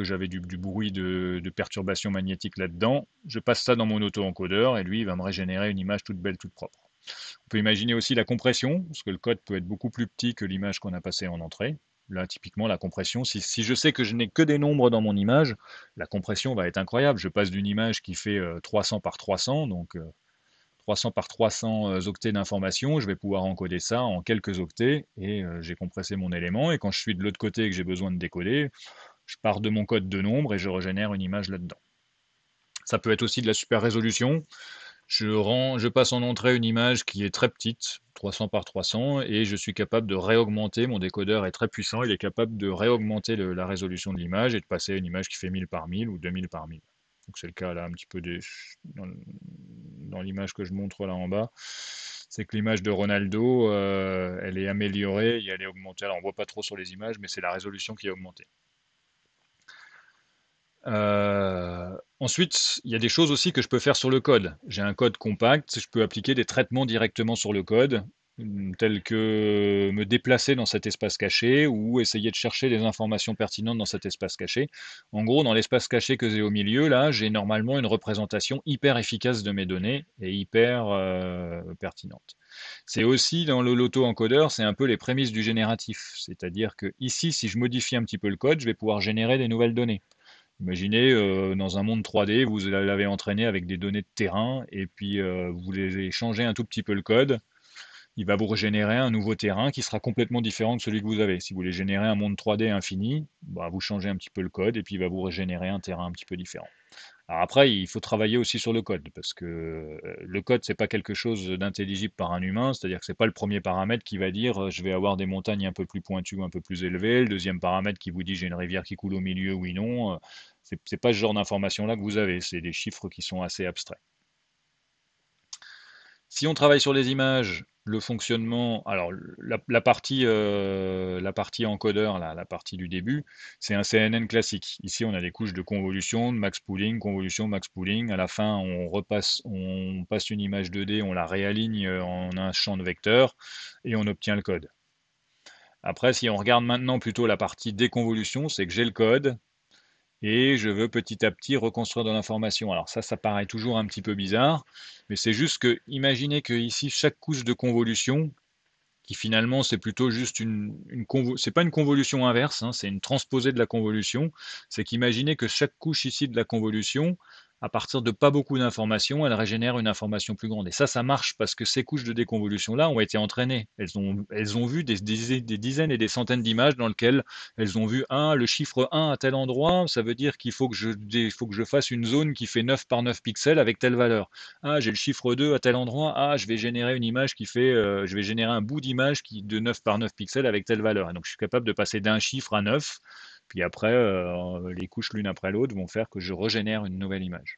j'avais du bruit de perturbation magnétique là-dedans. Je passe ça dans mon auto-encodeur et lui il va me régénérer une image toute belle, toute propre. On peut imaginer aussi la compression, parce que le code peut être beaucoup plus petit que l'image qu'on a passée en entrée. Là, typiquement, la compression, si je sais que je n'ai que des nombres dans mon image, la compression va être incroyable. Je passe d'une image qui fait 300 par 300, donc 300 par 300 octets d'information, je vais pouvoir encoder ça en quelques octets, et j'ai compressé mon élément, et quand je suis de l'autre côté et que j'ai besoin de décoder, je pars de mon code de nombres et je régénère une image là-dedans. Ça peut être aussi de la super résolution. Je passe en entrée une image qui est très petite, 300 par 300, et je suis capable de réaugmenter. Mon décodeur est très puissant, il est capable de réaugmenter la résolution de l'image et de passer à une image qui fait 1000 par 1000 ou 2000 par 1000. Donc c'est le cas là un petit peu dans l'image que je montre là en bas. C'est que l'image de Ronaldo, elle est améliorée et elle est augmentée. Alors on voit pas trop sur les images, mais c'est la résolution qui est augmentée. Ensuite, il y a des choses aussi que je peux faire sur le code. J'ai un code compact, je peux appliquer des traitements directement sur le code, tels que me déplacer dans cet espace caché ou essayer de chercher des informations pertinentes dans cet espace caché. En gros, dans l'espace caché que j'ai au milieu, là, j'ai normalement une représentation hyper efficace de mes données et hyper pertinente. C'est aussi dans le l'auto-encodeur, c'est un peu les prémices du génératif. C'est-à-dire que ici, si je modifie un petit peu le code, je vais pouvoir générer des nouvelles données. Imaginez, dans un monde 3D, vous l'avez entraîné avec des données de terrain et puis vous voulez changer un tout petit peu le code. il va vous régénérer un nouveau terrain qui sera complètement différent de celui que vous avez. Si vous voulez générer un monde 3D infini, bah, vous changez un petit peu le code et puis il va vous régénérer un terrain un petit peu différent. Alors après, il faut travailler aussi sur le code, parce que le code, c'est pas quelque chose d'intelligible par un humain, c'est-à-dire que c'est pas le premier paramètre qui va dire je vais avoir des montagnes un peu plus pointues, un peu plus élevées, le deuxième paramètre qui vous dit j'ai une rivière qui coule au milieu, oui, non. C'est pas ce genre d'information-là que vous avez, c'est des chiffres qui sont assez abstraits. Si on travaille sur les images, le fonctionnement, alors la partie encodeur, la partie du début, c'est un CNN classique. Ici, on a des couches de convolution, de max pooling, convolution, max pooling. À la fin, on passe une image 2D, on la réaligne en un champ de vecteurs et on obtient le code. Après, si on regarde maintenant plutôt la partie déconvolution, c'est que j'ai le code, et je veux petit à petit reconstruire de l'information. Alors ça paraît toujours un petit peu bizarre, mais c'est juste que, imaginez que ici, chaque couche de convolution, qui finalement c'est plutôt juste c'est pas une convolution inverse, hein, c'est une transposée de la convolution, c'est qu'imaginez que chaque couche ici de la convolution, à partir de pas beaucoup d'informations, elle régénère une information plus grande. Et ça marche parce que ces couches de déconvolution-là ont été entraînées. Elles ont vu des dizaines et des centaines d'images dans lesquelles elles ont vu le chiffre 1 à tel endroit, ça veut dire qu'il faut que je fasse une zone qui fait 9 par 9 pixels avec telle valeur. Ah, j'ai le chiffre 2 à tel endroit. Ah, je vais générer une image je vais générer un bout d'image de 9 par 9 pixels avec telle valeur. Et donc, je suis capable de passer d'un chiffre à 9. Puis après, les couches l'une après l'autre vont faire que je régénère une nouvelle image.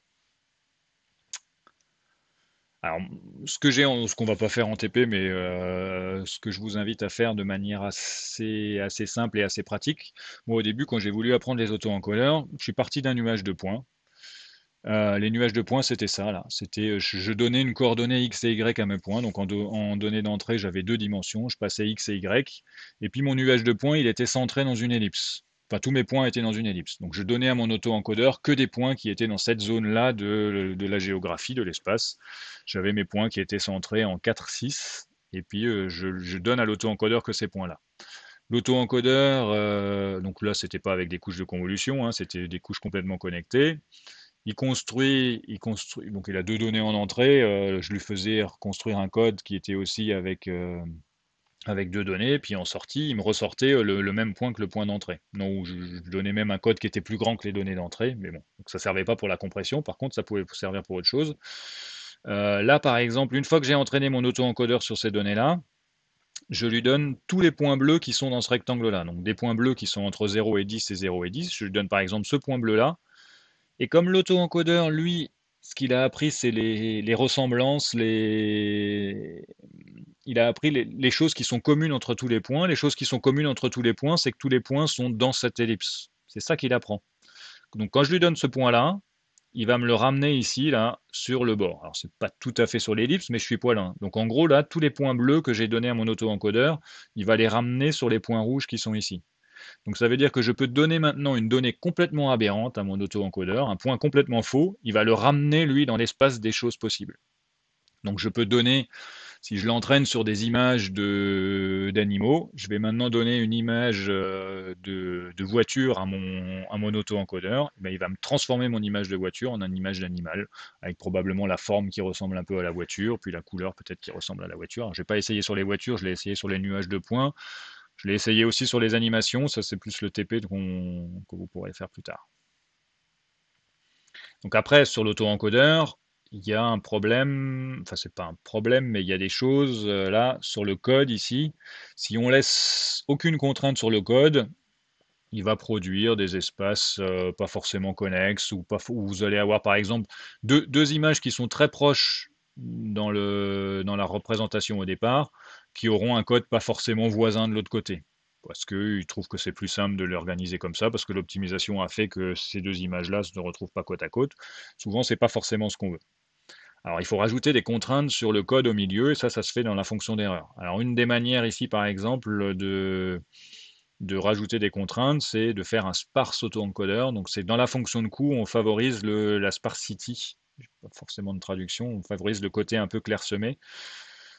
Alors, ce qu'on va pas faire en TP, mais ce que je vous invite à faire de manière assez simple et assez pratique. Moi, au début, quand j'ai voulu apprendre les auto-encodeurs, je suis parti d'un nuage de points. Les nuages de points, c'était ça, là. Je donnais une coordonnée X et Y à mes points. Donc, en données d'entrée, j'avais deux dimensions. Je passais X et Y. Et puis, mon nuage de points, il était centré dans une ellipse. Enfin, tous mes points étaient dans une ellipse. Donc, je donnais à mon auto-encodeur que des points qui étaient dans cette zone-là de la géographie, de l'espace. J'avais mes points qui étaient centrés en 4, 6. Et puis, je donne à l'auto-encodeur que ces points-là. L'auto-encodeur, donc là, c'était pas avec des couches de convolution, hein, c'était des couches complètement connectées. Donc il a deux données en entrée. Je lui faisais reconstruire un code qui était aussi avec deux données. Puis en sortie, il me ressortait le même point que le point d'entrée. Non, je donnais même un code qui était plus grand que les données d'entrée. Mais bon, donc ça servait pas pour la compression. Par contre, ça pouvait servir pour autre chose. Là, par exemple, une fois que j'ai entraîné mon auto-encodeur sur ces données-là, je lui donne tous les points bleus qui sont dans ce rectangle-là. Donc des points bleus qui sont entre 0 et 10 et 0 et 10. Je lui donne par exemple ce point bleu-là. Et comme l'auto-encodeur, lui, ce qu'il a appris, c'est les ressemblances, il a appris les choses qui sont communes entre tous les points. Les choses qui sont communes entre tous les points, c'est que tous les points sont dans cette ellipse. C'est ça qu'il apprend. Donc quand je lui donne ce point-là, il va me le ramener ici, là, sur le bord. Alors c'est pas tout à fait sur l'ellipse, mais je suis poil 1. Donc en gros, là, tous les points bleus que j'ai donnés à mon auto-encodeur, il va les ramener sur les points rouges qui sont ici. Donc ça veut dire que je peux donner maintenant une donnée complètement aberrante à mon auto-encodeur, un point complètement faux, il va le ramener lui dans l'espace des choses possibles. Donc je peux donner, si je l'entraîne sur des images d'animaux, je vais maintenant donner une image de voiture à mon auto-encodeur. Ben, il va me transformer mon image de voiture en une image d'animal, avec probablement la forme qui ressemble un peu à la voiture, puis la couleur peut-être qui ressemble à la voiture. Alors, je n'ai pas essayé sur les voitures, je l'ai essayé sur les nuages de points. Je l'ai essayé aussi sur les animations, ça c'est plus le TP que vous pourrez faire plus tard. Donc après, sur l'auto-encodeur, il y a un problème, enfin c'est pas un problème, mais il y a des choses là sur le code ici. Si on laisse aucune contrainte sur le code, il va produire des espaces pas forcément connexes ou vous allez avoir par exemple deux images qui sont très proches dans la représentation au départ, qui auront un code pas forcément voisin de l'autre côté. Parce qu'ils trouvent que c'est plus simple de l'organiser comme ça, parce que l'optimisation a fait que ces deux images-là ne se retrouvent pas côte à côte. Souvent, c'est pas forcément ce qu'on veut. Alors, il faut rajouter des contraintes sur le code au milieu, et ça se fait dans la fonction d'erreur. Alors, une des manières ici, par exemple, de rajouter des contraintes, c'est de faire un sparse auto-encodeur. Donc, c'est dans la fonction de coût, on favorise la sparsity. Pas forcément de traduction, on favorise le côté un peu clairsemé.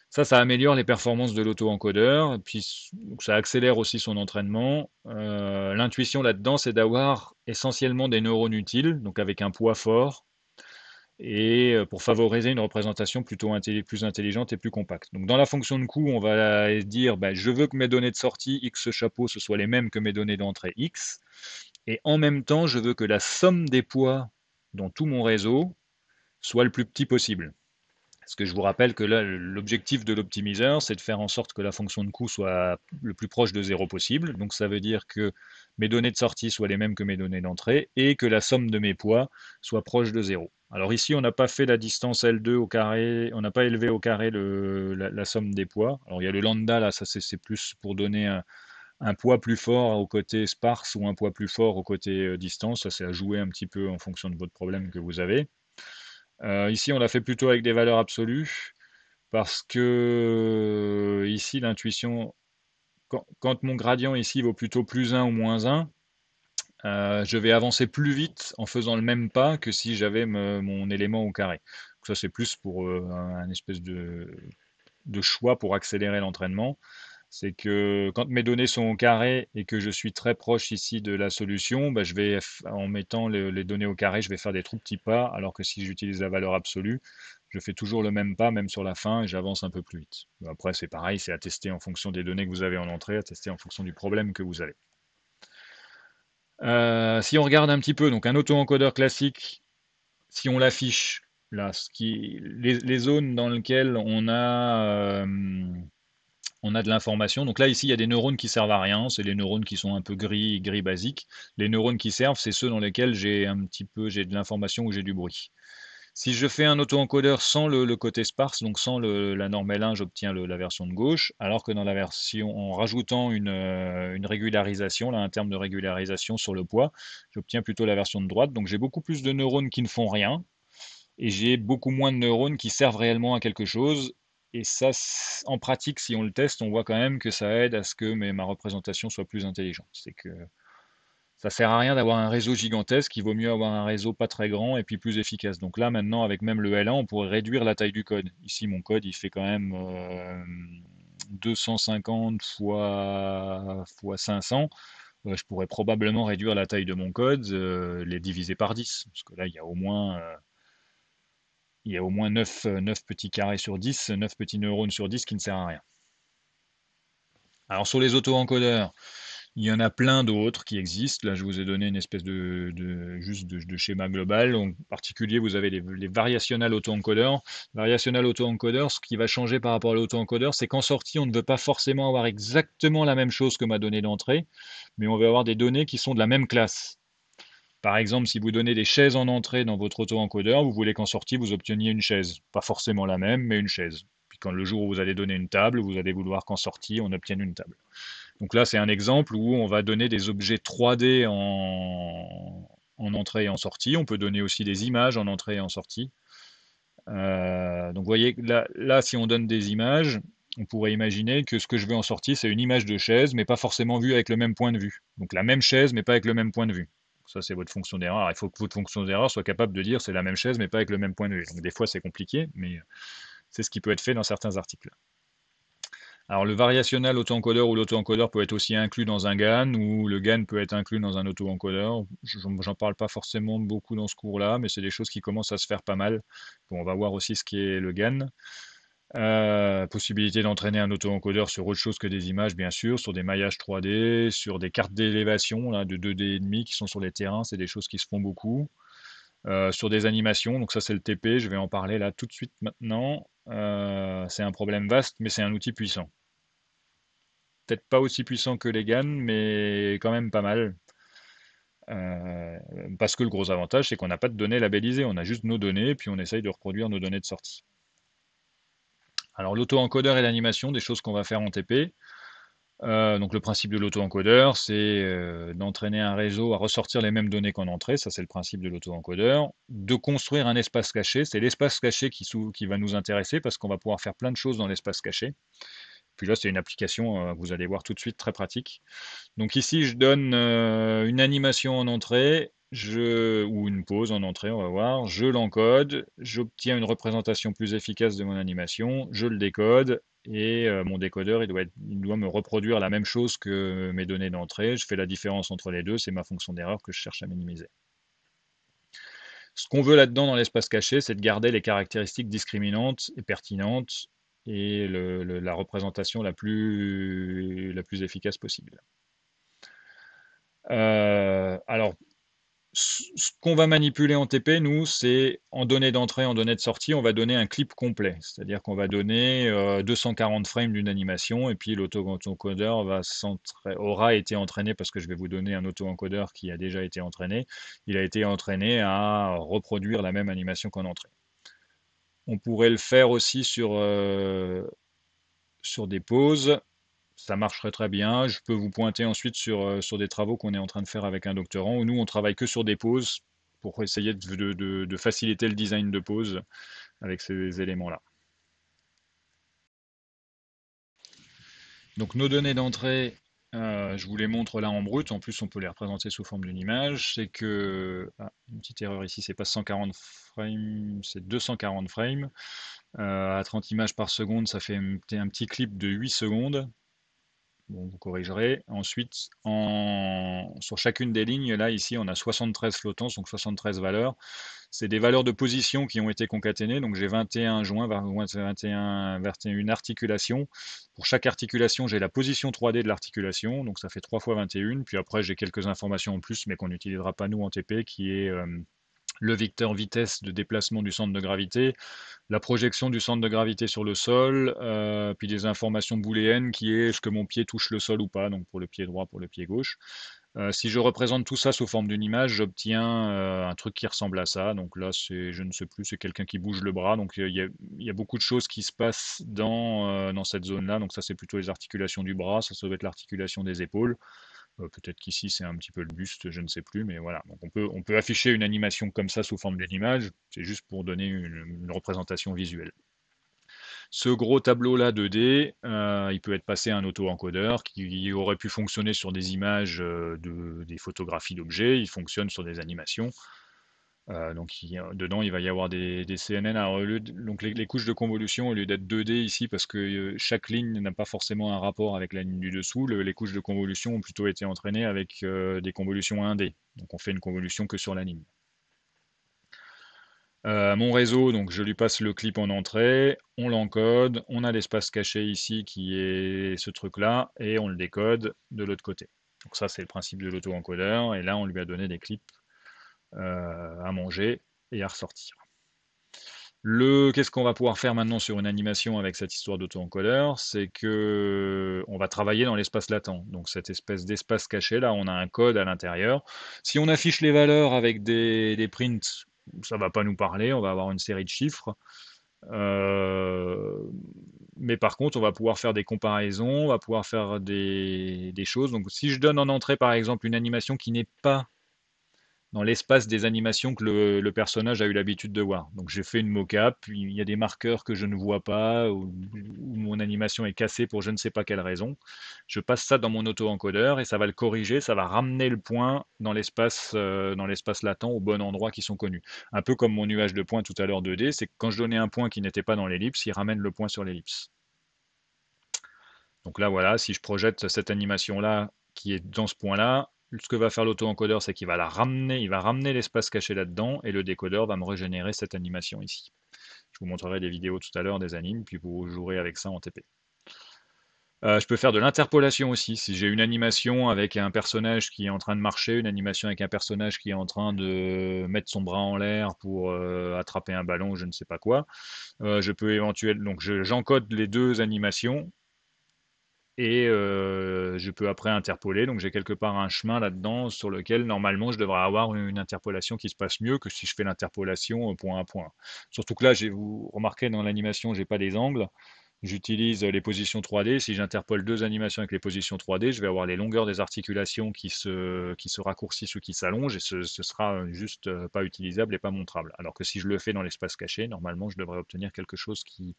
Ça améliore les performances de l'auto-encodeur, puis ça accélère aussi son entraînement. L'intuition là-dedans, c'est d'avoir essentiellement des neurones utiles, donc avec un poids fort, et pour favoriser une représentation plutôt plus intelligente et plus compacte. Donc dans la fonction de coût, on va dire bah, je veux que mes données de sortie X chapeau ce soit les mêmes que mes données d'entrée X, et en même temps je veux que la somme des poids dans tout mon réseau soit le plus petit possible. Parce que je vous rappelle que là, l'objectif de l'optimiseur, c'est de faire en sorte que la fonction de coût soit le plus proche de zéro possible. Donc ça veut dire que mes données de sortie soient les mêmes que mes données d'entrée et que la somme de mes poids soit proche de zéro. Alors ici, on n'a pas fait la distance L2 au carré, on n'a pas élevé au carré la somme des poids. Alors il y a le lambda, là, ça c'est plus pour donner un poids plus fort au côté sparse ou un poids plus fort au côté distance. Ça c'est à jouer un petit peu en fonction de votre problème que vous avez. Ici, on l'a fait plutôt avec des valeurs absolues parce que ici, l'intuition, quand mon gradient ici vaut plutôt plus 1 ou moins 1, je vais avancer plus vite en faisant le même pas que si j'avais mon élément au carré. Donc ça, c'est plus pour un espèce de choix pour accélérer l'entraînement. C'est que quand mes données sont au carré et que je suis très proche ici de la solution, bah, en mettant les données au carré, je vais faire des tout petits pas, alors que si j'utilise la valeur absolue, je fais toujours le même pas, même sur la fin, et j'avance un peu plus vite. Après, c'est pareil, c'est à tester en fonction des données que vous avez en entrée, à tester en fonction du problème que vous avez. Si on regarde un petit peu, donc un auto-encodeur classique, si on l'affiche, là, les zones dans lesquelles on a de l'information. Donc là, ici, il y a des neurones qui servent à rien. C'est les neurones qui sont un peu gris, gris basique. Les neurones qui servent, c'est ceux dans lesquels j'ai de l'information ou j'ai du bruit. Si je fais un auto-encodeur sans le côté sparse, donc sans la norme L1, j'obtiens la version de gauche, alors que dans la version, en rajoutant une régularisation, là, un terme de régularisation sur le poids, j'obtiens plutôt la version de droite. Donc j'ai beaucoup plus de neurones qui ne font rien, et j'ai beaucoup moins de neurones qui servent réellement à quelque chose. Et ça, en pratique, si on le teste, on voit quand même que ça aide à ce que ma représentation soit plus intelligente. C'est que ça sert à rien d'avoir un réseau gigantesque, il vaut mieux avoir un réseau pas très grand et puis plus efficace. Donc là, maintenant, avec même le L1, on pourrait réduire la taille du code. Ici, mon code, il fait quand même 250 fois 500. Je pourrais probablement réduire la taille de mon code, les diviser par 10. Parce que là, il y a au moins 9 petits carrés sur 10, 9 petits neurones sur 10 qui ne servent à rien. Alors sur les auto-encodeurs, il y en a plein d'autres qui existent. Là, je vous ai donné une espèce juste de schéma global. En particulier, vous avez les variational auto-encodeurs. Variational auto-encodeur, ce qui va changer par rapport à l'auto-encodeur, c'est qu'en sortie, on ne veut pas forcément avoir exactement la même chose que ma donnée d'entrée, mais on veut avoir des données qui sont de la même classe. Par exemple, si vous donnez des chaises en entrée dans votre auto-encodeur, vous voulez qu'en sortie, vous obteniez une chaise. Pas forcément la même, mais une chaise. Puis quand le jour où vous allez donner une table, vous allez vouloir qu'en sortie, on obtienne une table. Donc là, c'est un exemple où on va donner des objets 3D en entrée et en sortie. On peut donner aussi des images en entrée et en sortie. Donc vous voyez, là, si on donne des images, on pourrait imaginer que ce que je veux en sortie, c'est une image de chaise, mais pas forcément vue avec le même point de vue. Donc la même chaise, mais pas avec le même point de vue. Ça, c'est votre fonction d'erreur. Alors, il faut que votre fonction d'erreur soit capable de dire c'est la même chaise, mais pas avec le même point de vue. Donc des fois, c'est compliqué, mais c'est ce qui peut être fait dans certains articles. Alors le variationnel auto-encodeur ou l'auto-encodeur peut être aussi inclus dans un GAN, ou le GAN peut être inclus dans un auto-encodeur. J'en parle pas forcément beaucoup dans ce cours-là, mais c'est des choses qui commencent à se faire pas mal. Bon, on va voir aussi ce qu'est le GAN. Possibilité d'entraîner un auto-encodeur sur autre chose que des images, bien sûr, sur des maillages 3D, sur des cartes d'élévation là, de 2D et demi qui sont sur les terrains, c'est des choses qui se font beaucoup. Sur des animations, donc ça c'est le TP, je vais en parler là tout de suite maintenant. C'est un problème vaste, mais c'est un outil puissant. Peut-être pas aussi puissant que les GAN, mais quand même pas mal. Euh, Parce que le gros avantage, c'est qu'on n'a pas de données labellisées, on a juste nos données, puis on essaye de reproduire nos données de sortie. Alors l'auto-encodeur et l'animation, des choses qu'on va faire en TP. Donc le principe de l'auto-encodeur, c'est d'entraîner un réseau à ressortir les mêmes données qu'en entrée, ça c'est le principe de l'auto-encodeur. De construire un espace caché, c'est l'espace caché qui va nous intéresser parce qu'on va pouvoir faire plein de choses dans l'espace caché. Puis là, c'est une application que vous allez voir tout de suite, très pratique. Donc ici, je donne une animation en entrée, ou une pause en entrée, on va voir. Je l'encode, j'obtiens une représentation plus efficace de mon animation, je le décode, et mon décodeur, il doit me reproduire la même chose que mes données d'entrée. Je fais la différence entre les deux, c'est ma fonction d'erreur que je cherche à minimiser. Ce qu'on veut là-dedans dans l'espace caché, c'est de garder les caractéristiques discriminantes et pertinentes et la représentation la plus efficace possible. Alors, ce qu'on va manipuler en TP, nous, c'est en données d'entrée, en données de sortie, on va donner un clip complet. C'est-à-dire qu'on va donner 240 frames d'une animation et puis l'auto-encodeur aura été entraîné, parce que je vais vous donner un auto-encodeur qui a déjà été entraîné. Il a été entraîné à reproduire la même animation qu'en entrée. On pourrait le faire aussi sur des pauses. Ça marcherait très bien. Je peux vous pointer ensuite sur des travaux qu'on est en train de faire avec un doctorant où nous, on travaille que sur des pauses pour essayer de faciliter le design de pause avec ces éléments-là. Donc nos données d'entrée, je vous les montre là en brut. En plus, on peut les représenter sous forme d'une image. C'est que, une petite erreur ici, c'est pas 140 frames, c'est 240 frames. À 30 images par seconde, ça fait un petit clip de 8 secondes. Bon, vous corrigerez. Ensuite, sur chacune des lignes, là, ici, on a 73 flottants, donc 73 valeurs. C'est des valeurs de position qui ont été concaténées. Donc, j'ai 21 joints, 21 articulations. Pour chaque articulation, j'ai la position 3D de l'articulation. Donc, ça fait 3 fois 21. Puis après, j'ai quelques informations en plus, mais qu'on n'utilisera pas nous en TP, qui est le vecteur vitesse de déplacement du centre de gravité, la projection du centre de gravité sur le sol, puis des informations booléennes qui est est-ce que mon pied touche le sol ou pas, donc pour le pied droit, pour le pied gauche. Si je représente tout ça sous forme d'une image, j'obtiens un truc qui ressemble à ça. Donc là, je ne sais plus, c'est quelqu'un qui bouge le bras. Donc il y a beaucoup de choses qui se passent dans cette zone-là. Donc ça, c'est plutôt les articulations du bras, ça doit être l'articulation des épaules. Peut-être qu'ici c'est un petit peu le buste, je ne sais plus, mais voilà. Donc on peut afficher une animation comme ça sous forme d'une image, c'est juste pour donner une représentation visuelle. Ce gros tableau-là 2D, il peut être passé à un auto-encodeur qui aurait pu fonctionner sur des images, des photographies d'objets, il fonctionne sur des animations. Donc dedans, il va y avoir des CNN. Alors, donc les couches de convolution, au lieu d'être 2D ici, parce que chaque ligne n'a pas forcément un rapport avec la ligne du dessous, les couches de convolution ont plutôt été entraînées avec des convolutions 1D. Donc on fait une convolution que sur la ligne. Mon réseau, donc je lui passe le clip en entrée, on l'encode, on a l'espace caché ici qui est ce truc-là, et on le décode de l'autre côté. Donc ça, c'est le principe de l'auto-encodeur, et là, on lui a donné des clips à manger et à ressortir. Qu'est-ce qu'on va pouvoir faire maintenant sur une animation avec cette histoire d'auto-encodeur? C'est que on va travailler dans l'espace latent. Donc cette espèce d'espace caché là, on a un code à l'intérieur. Si on affiche les valeurs avec des prints, ça va pas nous parler, on va avoir une série de chiffres. Euh, mais par contre, on va pouvoir faire des comparaisons, on va pouvoir faire des choses. Donc si je donne en entrée par exemple une animation qui n'est pas dans l'espace des animations que le personnage a eu l'habitude de voir. Donc j'ai fait une mocap, puis il y a des marqueurs que je ne vois pas, ou mon animation est cassée pour je ne sais pas quelle raison. Je passe ça dans mon auto-encodeur et ça va le corriger, ça va ramener le point dans l'espace latent au bon endroit qui sont connus. Un peu comme mon nuage de points tout à l'heure 2D, c'est que quand je donnais un point qui n'était pas dans l'ellipse, il ramène le point sur l'ellipse. Donc là voilà, si je projette cette animation-là qui est dans ce point-là, ce que va faire l'auto-encodeur, c'est qu'il va il va ramener l'espace caché là-dedans, et le décodeur va me régénérer cette animation ici. Je vous montrerai des vidéos tout à l'heure des animes, puis vous jouerez avec ça en TP. Je peux faire de l'interpolation aussi. Si j'ai une animation avec un personnage qui est en train de marcher, une animation avec un personnage qui est en train de mettre son bras en l'air pour attraper un ballon, je ne sais pas quoi, je peux éventuellement, donc j'encode les deux animations et je peux après interpoler. Donc j'ai quelque part un chemin là-dedans sur lequel normalement je devrais avoir une interpolation qui se passe mieux que si je fais l'interpolation point à point. Surtout que là, vous remarquez dans l'animation, j'ai pas les angles. J'utilise les positions 3D. Si j'interpole deux animations avec les positions 3D, je vais avoir les longueurs des articulations qui se raccourcissent ou qui s'allongent, et ce sera juste pas utilisable et pas montrable. Alors que si je le fais dans l'espace caché, normalement je devrais obtenir quelque chose qui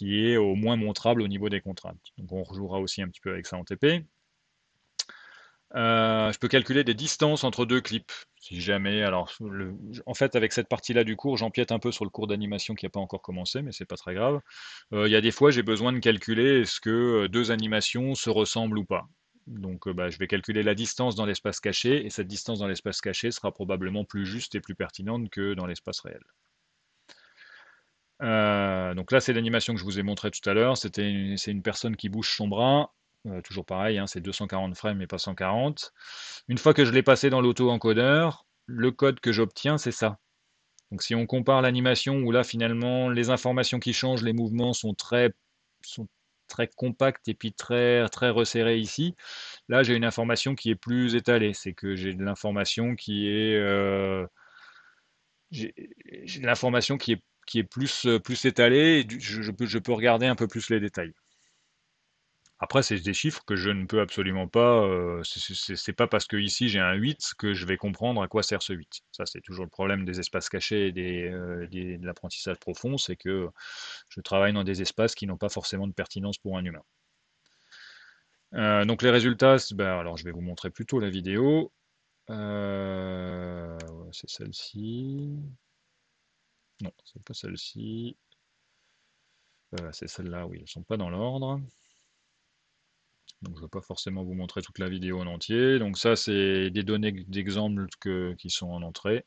est au moins montrable au niveau des contraintes. Donc on rejouera aussi un petit peu avec ça en TP. Je peux calculer des distances entre deux clips, si jamais. Alors, en fait, avec cette partie-là du cours, j'empiète un peu sur le cours d'animation qui n'a pas encore commencé, mais c'est pas très grave. Il y a des fois, j'ai besoin de calculer est-ce que deux animations se ressemblent ou pas. Donc bah, je vais calculer la distance dans l'espace caché, et cette distance dans l'espace caché sera probablement plus juste et plus pertinente que dans l'espace réel. Donc là, c'est l'animation que je vous ai montré tout à l'heure. C'est une personne qui bouge son bras. Toujours pareil, hein, c'est 240 frames mais pas 140. Une fois que je l'ai passé dans l'auto-encodeur, le code que j'obtiens, c'est ça. Donc si on compare l'animation où là finalement les informations qui changent, les mouvements sont très compacts et puis très resserrés ici, là j'ai une information qui est plus étalée. C'est que j'ai de l'information qui est j'ai j'ai de l'information qui est plus étalée et je peux regarder un peu plus les détails. Après, c'est des chiffres que je ne peux absolument pas. C'est pas parce que ici j'ai un 8 que je vais comprendre à quoi sert ce 8. Ça, c'est toujours le problème des espaces cachés et de l'apprentissage profond, c'est que je travaille dans des espaces qui n'ont pas forcément de pertinence pour un humain. Donc les résultats, ben, alors je vais vous montrer plutôt la vidéo. C'est celle-ci. Non, c'est pas celle-ci. C'est celle-là, oui, elles sont pas dans l'ordre. Donc je ne vais pas forcément vous montrer toute la vidéo en entier. Donc ça, c'est des données d'exemple qui sont en entrée.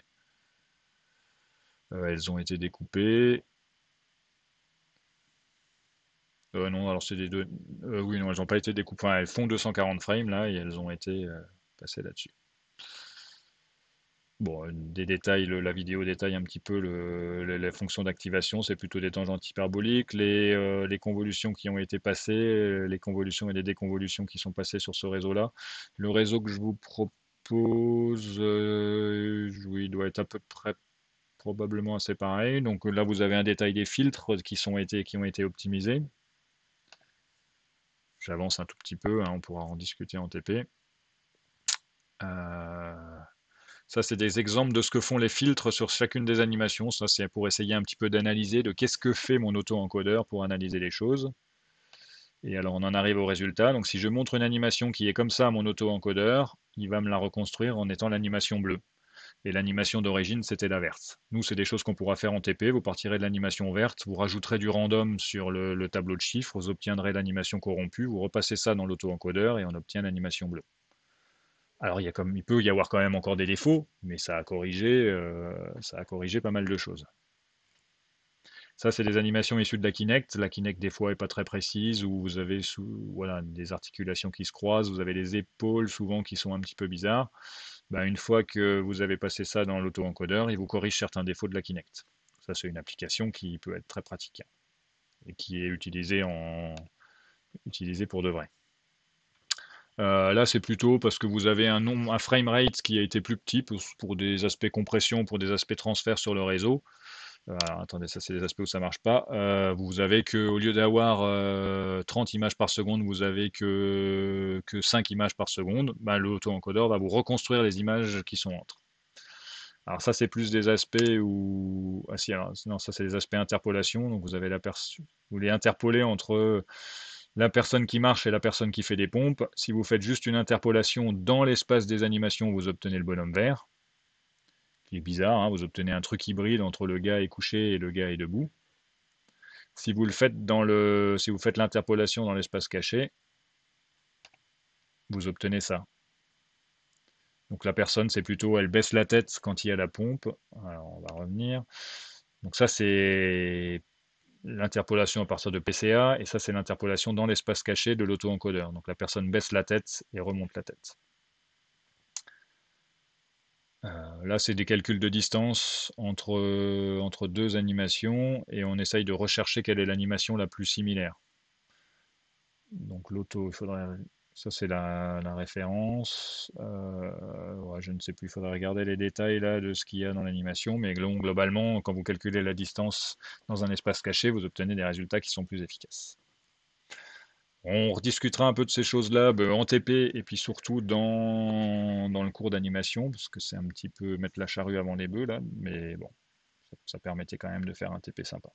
Elles ont été découpées. Non, alors c'est des données. Oui, non, elles n'ont pas été découpées. Enfin, elles font 240 frames là et elles ont été passées là-dessus. Bon, des détails, la vidéo détaille un petit peu la fonction d'activation, c'est plutôt des tangentes hyperboliques, les convolutions qui ont été passées, les convolutions et les déconvolutions qui sont passées sur ce réseau-là. Le réseau que je vous propose, oui, il doit être à peu près probablement assez pareil. Donc là, vous avez un détail des filtres qui ont été optimisés. J'avance un tout petit peu, hein, on pourra en discuter en TP. Euh, Ça, c'est des exemples de ce que font les filtres sur chacune des animations. Ça, c'est pour essayer un petit peu d'analyser de qu'est-ce que fait mon auto-encodeur pour analyser les choses. Et alors, on en arrive au résultat. Donc, si je montre une animation qui est comme ça à mon auto-encodeur, il va me la reconstruire en étant l'animation bleue. Et l'animation d'origine, c'était la verte. Nous, c'est des choses qu'on pourra faire en TP. Vous partirez de l'animation verte, vous rajouterez du random sur le tableau de chiffres, vous obtiendrez l'animation corrompue, vous repassez ça dans l'auto-encodeur et on obtient l'animation bleue. Alors il peut y avoir quand même encore des défauts, mais ça a corrigé pas mal de choses. Ça, c'est des animations issues de la Kinect. La Kinect, des fois, est pas très précise, où vous avez voilà, des articulations qui se croisent, vous avez les épaules souvent qui sont un petit peu bizarres. Ben, une fois que vous avez passé ça dans l'auto-encodeur, il vous corrige certains défauts de la Kinect. Ça, c'est une application qui peut être très pratique et qui est utilisée pour de vrai. Là, c'est plutôt parce que vous avez un framerate qui a été plus petit pour des aspects compression, pour des aspects transfert sur le réseau. Alors, attendez, ça c'est des aspects où ça marche pas. Vous avez que, au lieu d'avoir 30 images par seconde, vous avez que 5 images par seconde. Bah, l'auto-encodeur va vous reconstruire les images qui sont entre. Alors ça, c'est plus des aspects où... Ah si, alors, non, ça c'est des aspects interpolation. Donc vous avez vous les interpoler entre la personne qui marche et la personne qui fait des pompes. Si vous faites juste une interpolation dans l'espace des animations, vous obtenez le bonhomme vert, qui est bizarre, hein, vous obtenez un truc hybride entre le gars est couché et le gars est debout. Si vous le faites si vous faites l'interpolation dans l'espace caché, vous obtenez ça. Donc la personne, c'est plutôt, elle baisse la tête quand il y a la pompe. Alors on va revenir. Donc ça, c'est l'interpolation à partir de PCA, et ça, c'est l'interpolation dans l'espace caché de l'auto-encodeur. Donc la personne baisse la tête et remonte la tête. Là, c'est des calculs de distance entre deux animations, et on essaye de rechercher quelle est l'animation la plus similaire. Donc l'auto, il faudrait... Ça, c'est la référence. Ouais, je ne sais plus, il faudrait regarder les détails là de ce qu'il y a dans l'animation, mais globalement, quand vous calculez la distance dans un espace caché, vous obtenez des résultats qui sont plus efficaces. On rediscutera un peu de ces choses-là en TP et puis surtout dans le cours d'animation, parce que c'est un petit peu mettre la charrue avant les bœufs là, mais bon, ça permettait quand même de faire un TP sympa.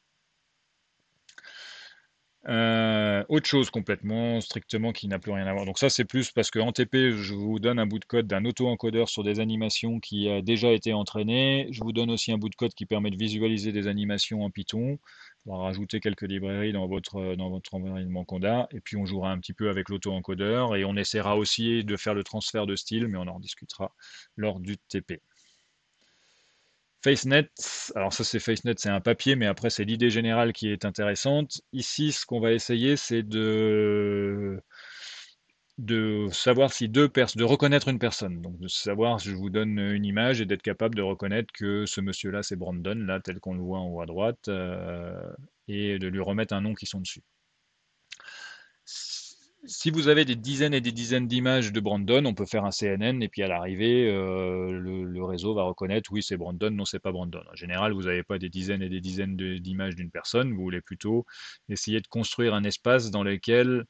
autre chose complètement, strictement, qui n'a plus rien à voir. Donc ça, c'est plus parce qu'en TP, je vous donne un bout de code d'un auto-encodeur sur des animations qui a déjà été entraîné. Je vous donne aussi un bout de code qui permet de visualiser des animations en Python. On va rajouter quelques librairies dans votre environnement Conda. Et puis on jouera un petit peu avec l'auto-encodeur et on essaiera aussi de faire le transfert de style, mais on en discutera lors du TP. FaceNet, alors ça c'est FaceNet, c'est un papier, mais après c'est l'idée générale qui est intéressante. Ici, ce qu'on va essayer, c'est de savoir si de reconnaître une personne. Donc de savoir, je vous donne une image et d'être capable de reconnaître que ce monsieur-là, c'est Brandon, là, tel qu'on le voit en haut à droite, et de lui remettre un nom qui sont dessus. Si vous avez des dizaines et des dizaines d'images de Brandon, on peut faire un CNN et puis à l'arrivée, le réseau va reconnaître oui c'est Brandon, non c'est pas Brandon. En général, vous n'avez pas des dizaines et des dizaines d'images d'une personne, vous voulez plutôt essayer de construire un espace dans lequel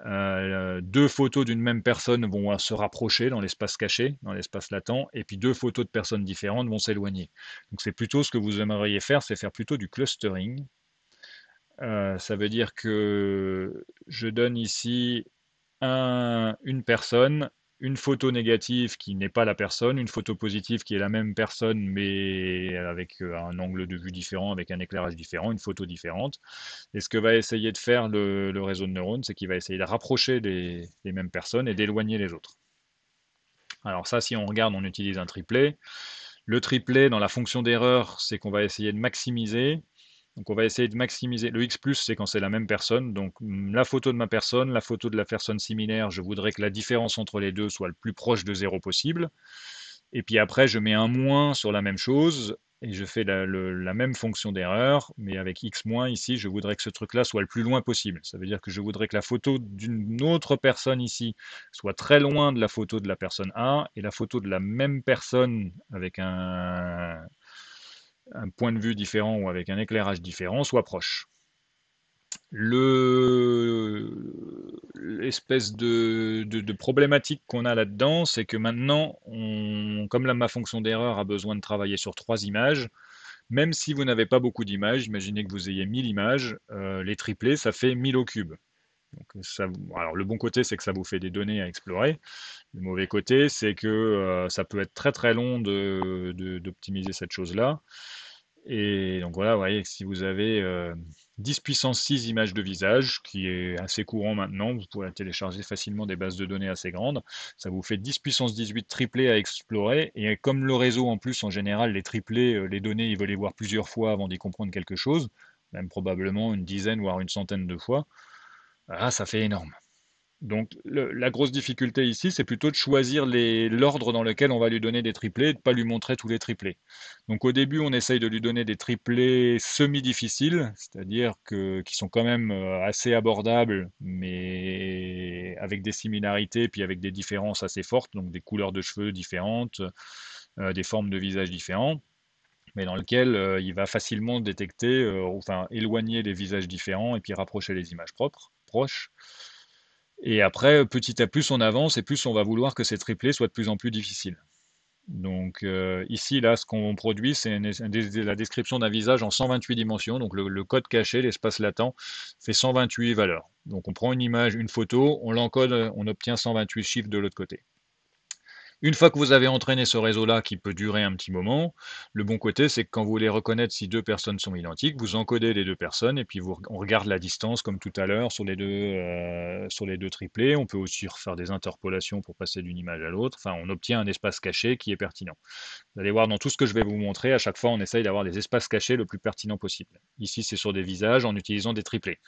deux photos d'une même personne vont se rapprocher dans l'espace caché, dans l'espace latent, et puis deux photos de personnes différentes vont s'éloigner. Donc c'est plutôt ce que vous aimeriez faire, c'est faire plutôt du clustering. Ça veut dire que je donne ici une personne, une photo négative qui n'est pas la personne, une photo positive qui est la même personne mais avec un angle de vue différent, avec un éclairage différent, une photo différente. Et ce que va essayer de faire le réseau de neurones, c'est qu'il va essayer de rapprocher les mêmes personnes et d'éloigner les autres. Alors ça, si on regarde, on utilise un triplet. Le triplet, dans la fonction d'erreur, c'est qu'on va essayer de maximiser. Donc on va essayer de maximiser. Le X+, c'est quand c'est la même personne. Donc la photo de ma personne, la photo de la personne similaire, je voudrais que la différence entre les deux soit le plus proche de 0 possible. Et puis après, je mets un moins sur la même chose et je fais la même fonction d'erreur, mais avec X- ici, je voudrais que ce truc-là soit le plus loin possible. Ça veut dire que je voudrais que la photo d'une autre personne ici soit très loin de la photo de la personne A et la photo de la même personne avec un point de vue différent ou avec un éclairage différent soit proche. L'espèce de problématique qu'on a là-dedans, c'est que maintenant, comme ma fonction d'erreur a besoin de travailler sur 3 images, même si vous n'avez pas beaucoup d'images, imaginez que vous ayez 1000 images, les triplés, ça fait 1000 au cube. Donc, alors le bon côté, c'est que ça vous fait des données à explorer. Le mauvais côté, c'est que ça peut être très très long d'optimiser cette chose-là. Et donc voilà, vous voyez que si vous avez 10 puissance 6 images de visage, qui est assez courant maintenant, vous pouvez télécharger facilement des bases de données assez grandes, ça vous fait 10 puissance 18 triplés à explorer, et comme le réseau en plus en général, les triplés, les données, il veut les voir plusieurs fois avant d'y comprendre quelque chose, même probablement une dizaine voire une centaine de fois, ah, ça fait énorme. Donc la grosse difficulté ici, c'est plutôt de choisir l'ordre dans lequel on va lui donner des triplés et de ne pas lui montrer tous les triplés. Donc au début, on essaye de lui donner des triplés semi-difficiles, c'est-à-dire qui sont quand même assez abordables, mais avec des similarités, puis avec des différences assez fortes, donc des couleurs de cheveux différentes, des formes de visage différents, mais dans lequel il va facilement détecter, enfin éloigner les visages différents et puis rapprocher les images proches. Et après, petit à plus on avance et plus on va vouloir que ces triplés soient de plus en plus difficiles. Donc ici, là, ce qu'on produit, c'est la description d'un visage en 128 dimensions. Donc le code caché, l'espace latent, fait 128 valeurs. Donc on prend une image, une photo, on l'encode, on obtient 128 chiffres de l'autre côté. Une fois que vous avez entraîné ce réseau-là qui peut durer un petit moment, le bon côté, c'est que quand vous voulez reconnaître si deux personnes sont identiques, vous encodez les deux personnes et puis on regarde la distance comme tout à l'heure sur les deux triplés. On peut aussi refaire des interpolations pour passer d'une image à l'autre. Enfin, on obtient un espace caché qui est pertinent. Vous allez voir dans tout ce que je vais vous montrer, à chaque fois, on essaye d'avoir des espaces cachés le plus pertinent possible. Ici, c'est sur des visages en utilisant des triplés.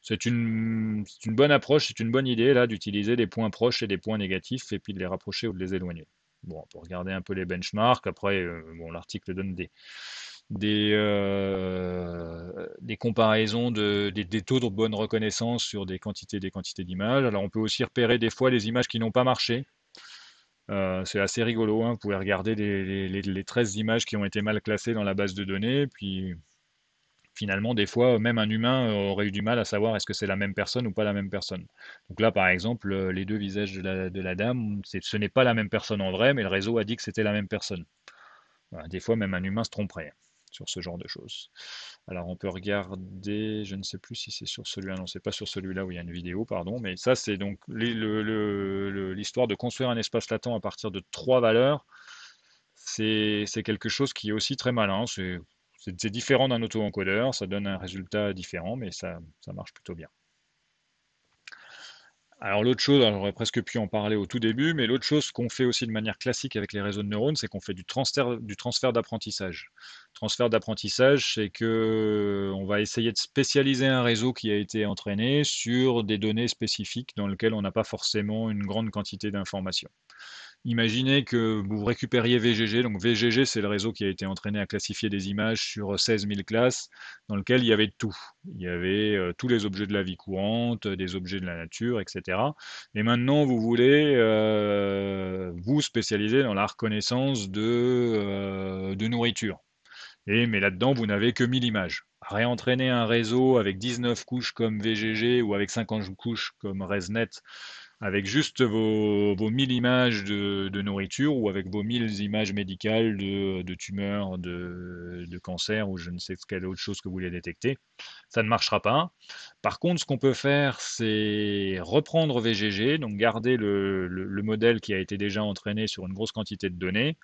C'est une bonne approche, c'est une bonne idée là d'utiliser des points proches et des points négatifs et puis de les rapprocher ou de les éloigner. Bon, on peut regarder un peu les benchmarks. Après, bon, l'article donne des comparaisons des taux de bonne reconnaissance sur des quantités d'images. Alors, on peut aussi repérer des fois les images qui n'ont pas marché. C'est assez rigolo, hein. Vous pouvez regarder les 13 images qui ont été mal classées dans la base de données, puis finalement, des fois, même un humain aurait eu du mal à savoir est-ce que c'est la même personne ou pas la même personne. Donc là, par exemple, les deux visages de la dame, ce n'est pas la même personne en vrai, mais le réseau a dit que c'était la même personne. Voilà, des fois, même un humain se tromperait sur ce genre de choses. Alors on peut regarder, je ne sais plus si c'est sur celui-là, non c'est pas sur celui-là où il y a une vidéo, pardon, mais ça c'est donc l'histoire de construire un espace latent à partir de trois valeurs. C'est quelque chose qui est aussi très malin, c'est différent d'un auto-encodeur, ça donne un résultat différent, mais ça marche plutôt bien. Alors l'autre chose, alors j'aurais presque pu en parler au tout début, mais l'autre chose qu'on fait aussi de manière classique avec les réseaux de neurones, c'est qu'on fait du transfert d'apprentissage. Transfert d'apprentissage, c'est que on va essayer de spécialiser un réseau qui a été entraîné sur des données spécifiques dans lesquelles on n'a pas forcément une grande quantité d'informations. Imaginez que vous récupériez VGG. Donc VGG, c'est le réseau qui a été entraîné à classifier des images sur 16 000 classes, dans lequel il y avait tout. Il y avait tous les objets de la vie courante, des objets de la nature, etc. Et maintenant, vous voulez vous spécialiser dans la reconnaissance de nourriture. Mais là-dedans, vous n'avez que 1000 images. Réentraîner un réseau avec 19 couches comme VGG ou avec 50 couches comme ResNet, avec juste vos 1000 images de nourriture ou avec vos 1000 images médicales de tumeurs, de cancer ou je ne sais quelle autre chose que vous voulez détecter, ça ne marchera pas. Par contre, ce qu'on peut faire, c'est reprendre VGG, donc garder le modèle qui a été déjà entraîné sur une grosse quantité de données,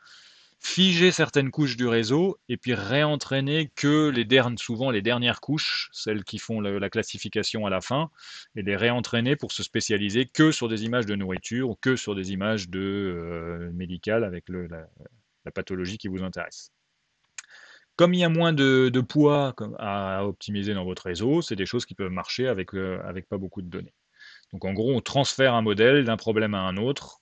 figer certaines couches du réseau et puis réentraîner que souvent les dernières couches, celles qui font la classification à la fin, et les réentraîner pour se spécialiser que sur des images de nourriture ou que sur des images médicales avec la pathologie qui vous intéresse. Comme il y a moins de poids à optimiser dans votre réseau, c'est des choses qui peuvent marcher avec pas beaucoup de données. Donc en gros, on transfère un modèle d'un problème à un autre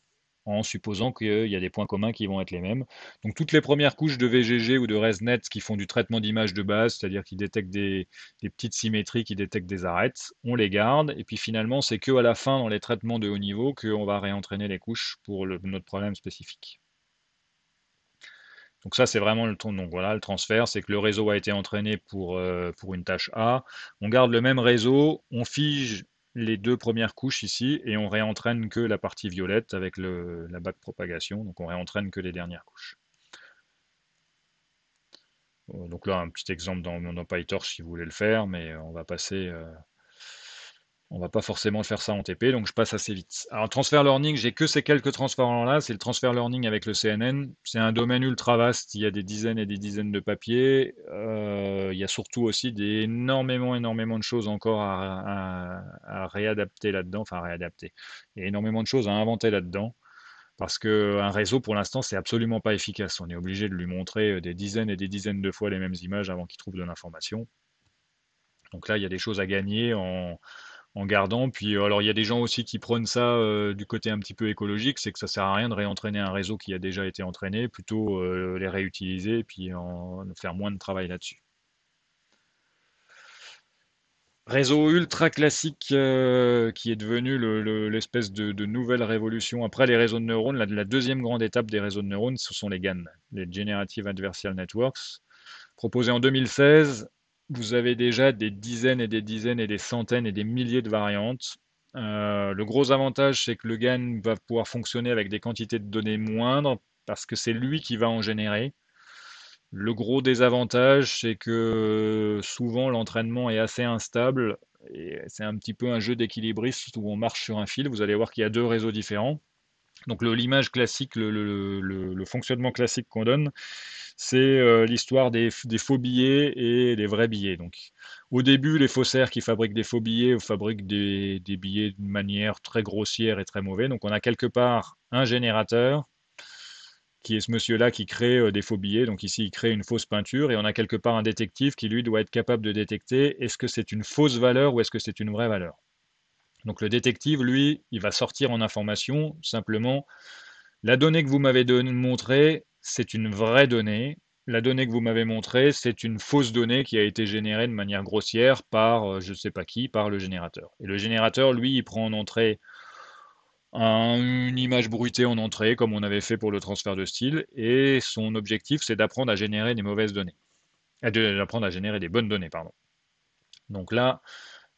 en supposant qu'il y a des points communs qui vont être les mêmes. Donc toutes les premières couches de VGG ou de ResNet qui font du traitement d'images de base, c'est-à-dire qui détectent des petites symétries, qui détectent des arêtes, on les garde. Et puis finalement, c'est que à la fin, dans les traitements de haut niveau, qu'on va réentraîner les couches pour notre problème spécifique. Donc ça, c'est vraiment donc voilà, le transfert, c'est que le réseau a été entraîné pour une tâche A. On garde le même réseau, on fige les deux premières couches ici et on réentraîne que la partie violette avec la backpropagation. Donc on réentraîne que les dernières couches. Donc là, un petit exemple dans PyTorch si vous voulez le faire, mais on va pas forcément faire ça en TP, donc je passe assez vite. Alors, transfer learning, j'ai que ces quelques transferts-là. C'est le transfer learning avec le CNN. C'est un domaine ultra vaste. Il y a des dizaines et des dizaines de papiers. Il y a surtout aussi énormément de choses encore à réadapter là-dedans. Enfin, réadapter. Il y a énormément de choses à inventer là-dedans. Parce qu'un réseau, pour l'instant, c'est absolument pas efficace. On est obligé de lui montrer des dizaines et des dizaines de fois les mêmes images avant qu'il trouve de l'information. Donc là, il y a des choses à gagner en gardant. Puis alors il y a des gens aussi qui prônent ça du côté un petit peu écologique, c'est que ça sert à rien de réentraîner un réseau qui a déjà été entraîné, plutôt les réutiliser et puis faire moins de travail là-dessus. Réseau ultra classique qui est devenu l'espèce de nouvelle révolution. Après les réseaux de neurones, la deuxième grande étape des réseaux de neurones, ce sont les GAN, les Generative Adversarial Networks. Proposé en 2016, vous avez déjà des dizaines et des dizaines et des centaines et des milliers de variantes. Le gros avantage, c'est que le GAN va pouvoir fonctionner avec des quantités de données moindres parce que c'est lui qui va en générer. Le gros désavantage, c'est que souvent l'entraînement est assez instable et c'est un petit peu un jeu d'équilibriste où on marche sur un fil. Vous allez voir qu'il y a deux réseaux différents. Donc l'image classique, le fonctionnement classique qu'on donne, c'est l'histoire des faux billets et des vrais billets. Donc au début, les faussaires qui fabriquent des faux billets fabriquent des billets de manière très grossière et très mauvaise. Donc on a quelque part un générateur qui est ce monsieur-là qui crée des faux billets. Donc ici, il crée une fausse peinture et on a quelque part un détective qui, lui, doit être capable de détecter est-ce que c'est une fausse valeur ou est-ce que c'est une vraie valeur. Donc le détective, lui, il va sortir en information simplement la donnée que vous m'avez montrée, c'est une vraie donnée. La donnée que vous m'avez montrée, c'est une fausse donnée qui a été générée de manière grossière par je ne sais pas qui, par le générateur. Et le générateur, lui, il prend en entrée une image bruitée en entrée, comme on avait fait pour le transfert de style, et son objectif, c'est d'apprendre à générer des mauvaises données. D'apprendre à générer des bonnes données, pardon. Donc là,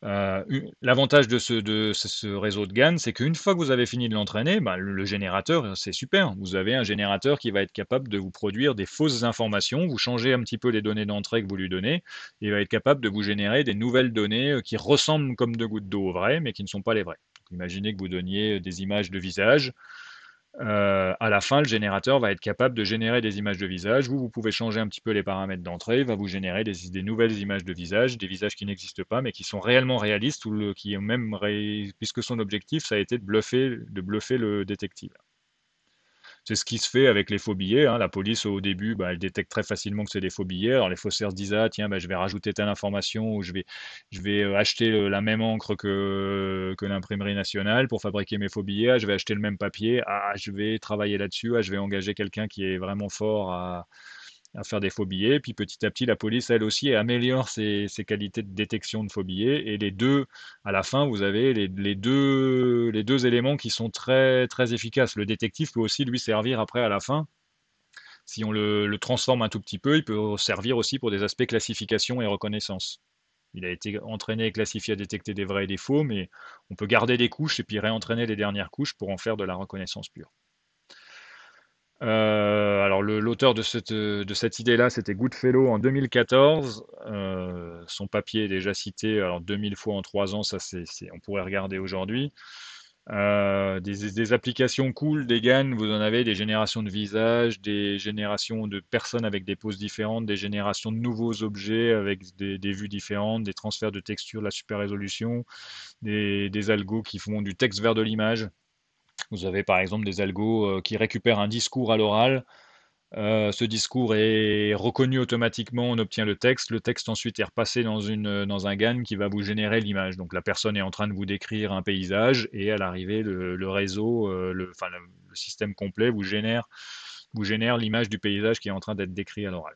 L'avantage de ce réseau de GAN, c'est qu'une fois que vous avez fini de l'entraîner, bah, le générateur, c'est super. Vous avez un générateur qui va être capable de vous produire des fausses informations. Vous changez un petit peu les données d'entrée que vous lui donnez, et il va être capable de vous générer des nouvelles données qui ressemblent comme deux gouttes d'eau aux vraies, mais qui ne sont pas les vraies. Donc, imaginez que vous donniez des images de visage. À la fin, le générateur va être capable de générer des images de visage. Vous pouvez changer un petit peu les paramètres d'entrée. Il va vous générer des nouvelles images de visage, des visages qui n'existent pas, mais qui sont réellement réalistes, ou qui ont même, puisque son objectif, ça a été de bluffer le détective. C'est ce qui se fait avec les faux billets, hein. La police, au début, bah, elle détecte très facilement que c'est des faux billets. Alors les faussaires se disent, ah tiens, bah, je vais rajouter telle information, ou je vais acheter la même encre que l'imprimerie nationale pour fabriquer mes faux billets. Ah, je vais acheter le même papier. Ah, je vais travailler là-dessus. Ah, je vais engager quelqu'un qui est vraiment fort à faire des faux billets. Puis petit à petit, la police, elle aussi, améliore ses qualités de détection de faux billets. Et les deux, à la fin, vous avez les deux éléments qui sont très, très efficaces. Le détective peut aussi lui servir après à la fin. Si on le transforme un tout petit peu, il peut servir aussi pour des aspects classification et reconnaissance. Il a été entraîné et classifié à détecter des vrais et des faux, mais on peut garder des couches et puis réentraîner les dernières couches pour en faire de la reconnaissance pure. Alors l'auteur de cette idée-là, c'était Goodfellow en 2014. Son papier est déjà cité alors 2000 fois en 3 ans, ça on pourrait regarder aujourd'hui. Des applications cool, des GAN, vous en avez des générations de visages, des générations de personnes avec des poses différentes, des générations de nouveaux objets avec des vues différentes, des transferts de textures, de la super résolution, des algos qui font du texte vers de l'image. Vous avez par exemple des algos qui récupèrent un discours à l'oral. Ce discours est reconnu automatiquement, on obtient le texte. Le texte ensuite est repassé dans un GAN qui va vous générer l'image. Donc la personne est en train de vous décrire un paysage et à l'arrivée, le réseau, enfin, le système complet vous génère l'image du paysage qui est en train d'être décrit à l'oral.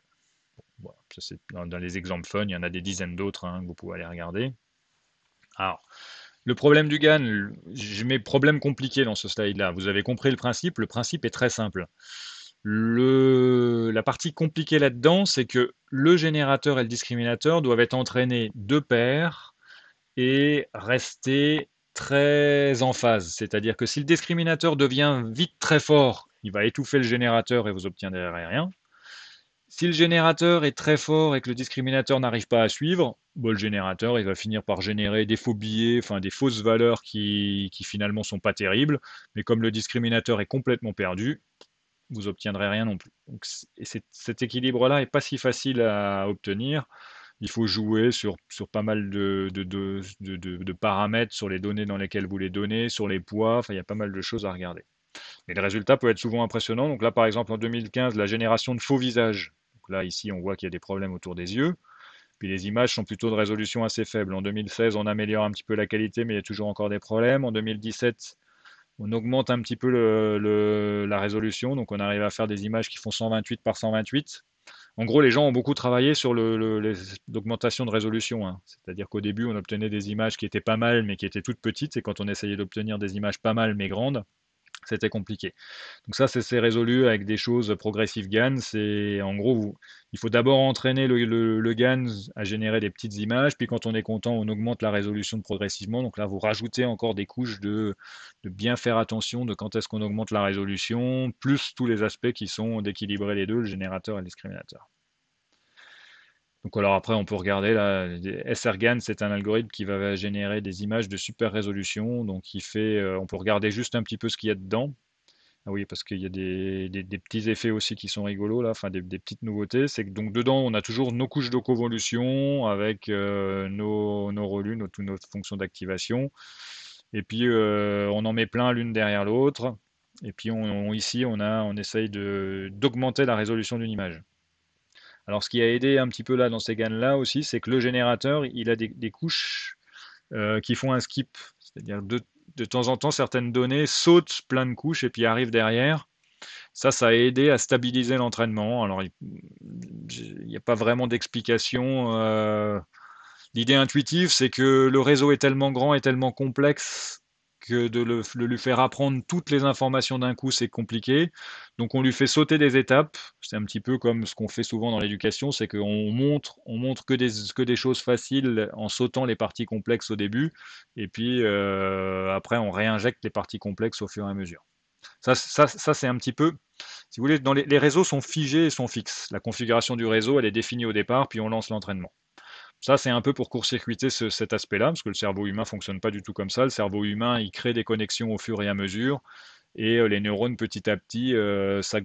Voilà, ça c'est dans les exemples fun, il y en a des dizaines d'autres hein, que vous pouvez aller regarder. Alors, le problème du GAN, je mets problème compliqué dans ce slide-là. Vous avez compris le principe est très simple. La partie compliquée là-dedans, c'est que le générateur et le discriminateur doivent être entraînés de pair et rester très en phase. C'est-à-dire que si le discriminateur devient vite très fort, il va étouffer le générateur et vous obtiendrez rien. Si le générateur est très fort et que le discriminateur n'arrive pas à suivre, bon, le générateur il va finir par générer des faux billets, enfin des fausses valeurs qui finalement sont pas terribles. Mais comme le discriminateur est complètement perdu, vous obtiendrez rien non plus. Donc, cet équilibre-là est pas si facile à obtenir. Il faut jouer sur pas mal de paramètres, sur les données dans lesquelles vous les donnez, sur les poids, enfin il y a pas mal de choses à regarder. Et le résultat peut être souvent impressionnant. Donc là, par exemple, en 2015, la génération de faux visages. Donc là, ici, on voit qu'il y a des problèmes autour des yeux. Puis les images sont plutôt de résolution assez faible. En 2016, on améliore un petit peu la qualité, mais il y a toujours encore des problèmes. En 2017, on augmente un petit peu la résolution, donc on arrive à faire des images qui font 128 par 128. En gros, les gens ont beaucoup travaillé sur l'augmentation de résolution, hein. C'est-à-dire qu'au début, on obtenait des images qui étaient pas mal, mais qui étaient toutes petites, et quand on essayait d'obtenir des images pas mal, mais grandes, c'était compliqué. Donc ça, c'est résolu avec des choses progressive GAN. C'est en gros, il faut d'abord entraîner le GAN à générer des petites images, puis quand on est content, on augmente la résolution progressivement. Donc là, vous rajoutez encore des couches de bien faire attention de quand est-ce qu'on augmente la résolution, plus tous les aspects qui sont d'équilibrer les deux, le générateur et le discriminateur. Donc alors après, on peut regarder là, SRGAN, c'est un algorithme qui va générer des images de super résolution. Donc on peut regarder juste un petit peu ce qu'il y a dedans. Ah oui, parce qu'il y a des petits effets aussi qui sont rigolos là, enfin des petites nouveautés. C'est que donc dedans, on a toujours nos couches de convolution avec nos relus, toutes nos fonctions d'activation. Et puis on en met plein l'une derrière l'autre. Et puis ici, on essaye d'augmenter la résolution d'une image. Alors ce qui a aidé un petit peu là dans ces GAN-là aussi, c'est que le générateur, il a des couches qui font un skip. C'est-à-dire de temps en temps, certaines données sautent plein de couches et puis arrivent derrière. Ça a aidé à stabiliser l'entraînement. Alors, il n'y a pas vraiment d'explication. L'idée intuitive, c'est que le réseau est tellement grand et tellement complexe que de lui faire apprendre toutes les informations d'un coup, c'est compliqué. Donc on lui fait sauter des étapes. C'est un petit peu comme ce qu'on fait souvent dans l'éducation, c'est qu'on montre que des choses faciles en sautant les parties complexes au début, et puis après on réinjecte les parties complexes au fur et à mesure. Ça c'est un petit peu, si vous voulez, dans les réseaux sont figés et sont fixes. La configuration du réseau, elle est définie au départ, puis on lance l'entraînement. Ça, c'est un peu pour court-circuiter cet aspect-là, parce que le cerveau humain fonctionne pas du tout comme ça. Le cerveau humain, il crée des connexions au fur et à mesure, et les neurones, petit à petit, se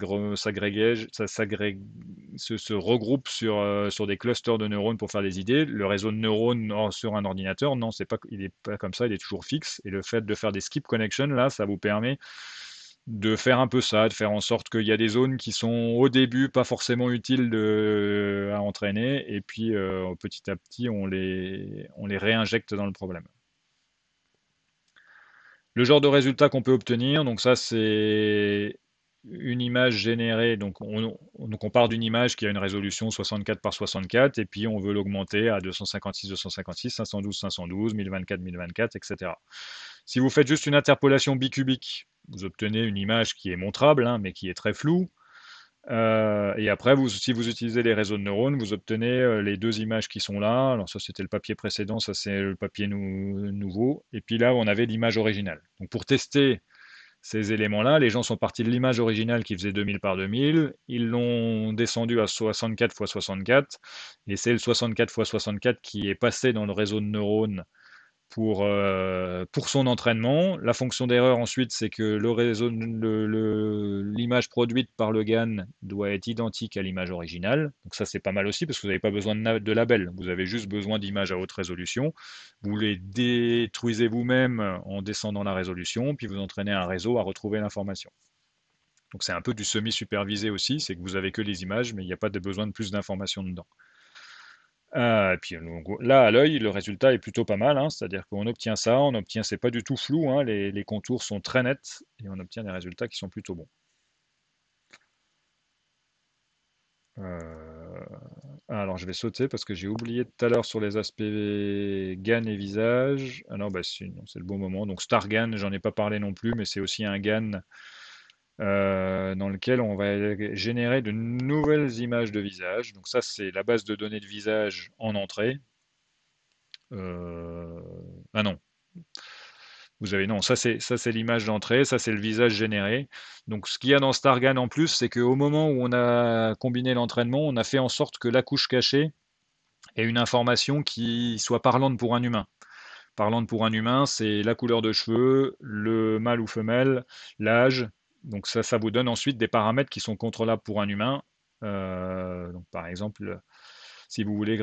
regroupent sur des clusters de neurones pour faire des idées. Le réseau de neurones sur un ordinateur, non, il n'est pas comme ça, il est toujours fixe. Et le fait de faire des skip connections, là, ça vous permet de faire un peu ça, de faire en sorte qu'il y a des zones qui sont au début pas forcément utiles à entraîner, et puis petit à petit on les réinjecte dans le problème. Le genre de résultat qu'on peut obtenir, donc ça c'est une image générée, donc on part d'une image qui a une résolution 64 par 64, et puis on veut l'augmenter à 256, 256, 512, 512, 1024, 1024, etc. Si vous faites juste une interpolation bicubique, vous obtenez une image qui est montrable, hein, mais qui est très floue. Et après, si vous utilisez les réseaux de neurones, vous obtenez les deux images qui sont là. Alors ça, c'était le papier précédent, ça c'est le papier nouveau. Et puis là, on avait l'image originale. Donc pour tester ces éléments-là, les gens sont partis de l'image originale qui faisait 2000 par 2000, ils l'ont descendu à 64 x 64, et c'est le 64 x 64 qui est passé dans le réseau de neurones pour son entraînement. La fonction d'erreur ensuite, c'est que l'image produite par le GAN doit être identique à l'image originale. Donc ça, c'est pas mal aussi parce que vous n'avez pas besoin de label. Vous avez juste besoin d'images à haute résolution. Vous les détruisez vous-même en descendant la résolution, puis vous entraînez un réseau à retrouver l'information. Donc c'est un peu du semi-supervisé aussi, c'est que vous avez que les images, mais il n'y a pas de besoin de plus d'informations dedans. Et puis donc, là, à l'œil, le résultat est plutôt pas mal, hein, c'est-à-dire qu'on obtient ça, c'est pas du tout flou, hein, les contours sont très nets et on obtient des résultats qui sont plutôt bons. Euh, alors je vais sauter parce que j'ai oublié tout à l'heure sur les aspects GAN et visage. Ah non, bah non, c'est le bon moment. Donc StarGAN, j'en ai pas parlé non plus, mais c'est aussi un GAN dans lequel on va générer de nouvelles images de visage. Donc ça, c'est la base de données de visage en entrée. Euh, Ah non, vous avez non, ça c'est l'image d'entrée, ça c'est le visage généré. Donc ce qu'il y a dans Stargan en plus, c'est qu'au moment où on a combiné l'entraînement, on a fait en sorte que la couche cachée ait une information qui soit parlante pour un humain. Parlante pour un humain, c'est la couleur de cheveux, le mâle ou femelle, l'âge. Donc ça vous donne ensuite des paramètres qui sont contrôlables pour un humain. Donc par exemple, si vous voulez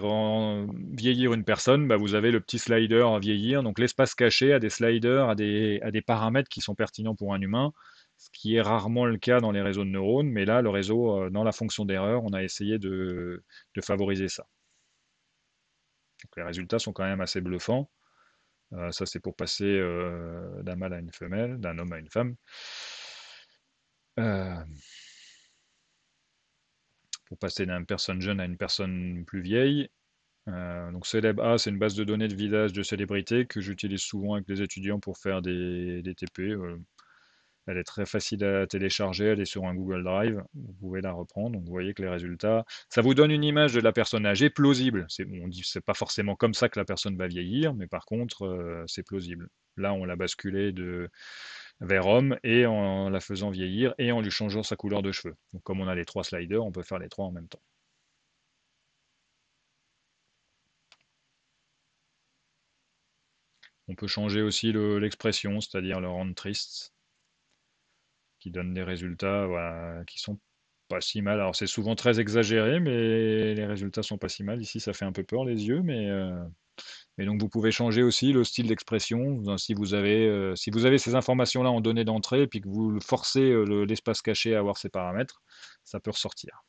vieillir une personne, bah, vous avez le petit slider à vieillir. Donc l'espace caché a des sliders, a des paramètres qui sont pertinents pour un humain, ce qui est rarement le cas dans les réseaux de neurones. Mais là, le réseau, dans la fonction d'erreur, on a essayé de favoriser ça. Donc les résultats sont quand même assez bluffants. Ça, c'est pour passer d'un mâle à une femelle, d'un homme à une femme. Euh, pour passer d'une personne jeune à une personne plus vieille. Donc Celeb A, c'est une base de données de visage de célébrités que j'utilise souvent avec les étudiants pour faire des TP. Elle est très facile à télécharger, elle est sur un Google Drive, vous pouvez la reprendre. Donc vous voyez que les résultats, ça vous donne une image de la personne âgée plausible. On dit c'est pas forcément comme ça que la personne va vieillir, mais par contre c'est plausible. Là on l'a basculé vers homme et en la faisant vieillir et en lui changeant sa couleur de cheveux. Donc comme on a les trois sliders, on peut faire les trois en même temps. On peut changer aussi l'expression, c'est-à-dire le rendre triste, qui donne des résultats voilà, qui sont pas si mal. Alors c'est souvent très exagéré, mais les résultats sont pas si mal. Ici, ça fait un peu peur les yeux, mais donc vous pouvez changer aussi le style d'expression. Si vous avez ces informations-là en données d'entrée, et puis que vous forcez l'espace caché à avoir ces paramètres, ça peut ressortir.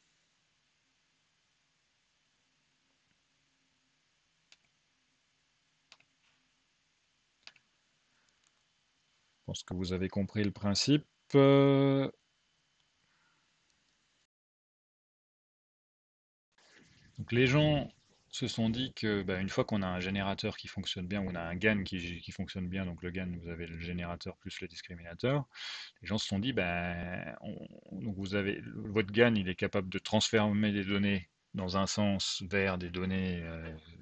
Je pense que vous avez compris le principe. Donc les gens se sont dit que bah, une fois qu'on a un générateur qui fonctionne bien, on a un GAN qui fonctionne bien, donc le GAN, vous avez le générateur plus le discriminateur, les gens se sont dit, ben, donc votre GAN, il est capable de transformer des données dans un sens vers des données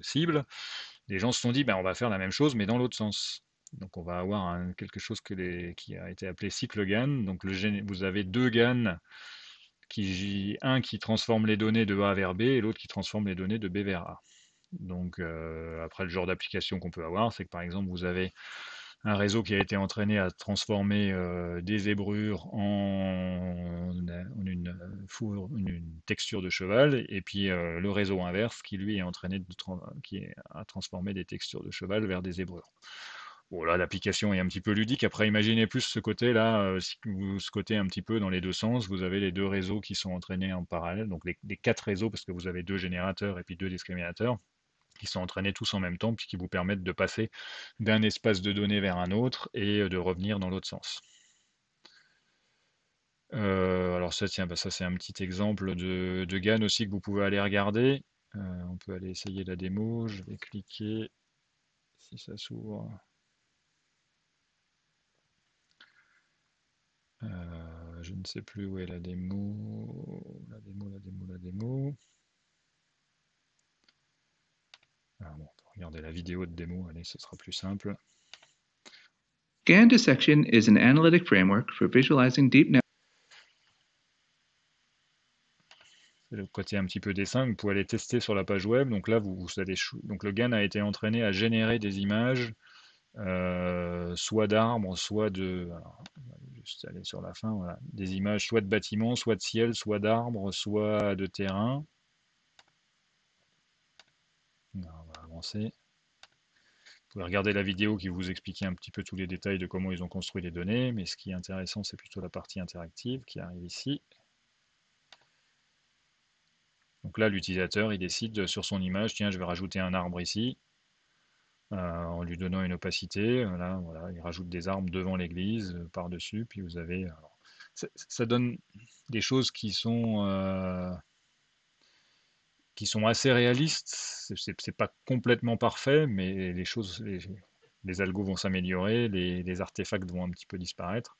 cibles. Les gens se sont dit, ben, on va faire la même chose, mais dans l'autre sens. Donc on va avoir quelque chose qui a été appelé cycle GAN. Donc vous avez deux GAN, un qui transforme les données de A vers B et l'autre qui transforme les données de B vers A. Donc après, le genre d'application qu'on peut avoir, c'est que par exemple, vous avez un réseau qui a été entraîné à transformer des zébrures en une texture de cheval, et puis le réseau inverse qui lui est entraîné à transformer des textures de cheval vers des zébrures. Bon, là, l'application est un petit peu ludique. Après, imaginez plus ce côté-là, si vous scotez un petit peu dans les deux sens, vous avez les deux réseaux qui sont entraînés en parallèle, donc les quatre réseaux, parce que vous avez deux générateurs et puis deux discriminateurs qui sont entraînés tous en même temps, puis qui vous permettent de passer d'un espace de données vers un autre et de revenir dans l'autre sens. Alors ça, tiens, bah ça c'est un petit exemple de GAN aussi que vous pouvez aller regarder. On peut aller essayer la démo. Je vais cliquer si ça s'ouvre. Je ne sais plus où est la démo. La démo, la démo, la démo. Ah bon, on peut regarder la vidéo de démo, allez, ce sera plus simple. GAN dissection is an analytic framework for visualizing deep networks. C'est le côté un petit peu dessin, vous pouvez aller tester sur la page web. Donc là, donc le GAN a été entraîné à générer des images, soit d'arbres, soit de, alors, on va juste aller sur la fin, voilà, des images soit de bâtiments, soit de ciel, soit d'arbres, soit de terrain. Alors, on va avancer. Vous pouvez regarder la vidéo qui vous explique un petit peu tous les détails de comment ils ont construit les données, mais ce qui est intéressant, c'est plutôt la partie interactive qui arrive ici. Donc là, l'utilisateur, il décide sur son image, tiens, je vais rajouter un arbre ici, en lui donnant une opacité. Là, voilà, il rajoute des arbres devant l'église, par-dessus, puis vous avez... alors, ça donne des choses qui sont assez réalistes. C'est pas complètement parfait, mais les algos vont s'améliorer, les artefacts vont un petit peu disparaître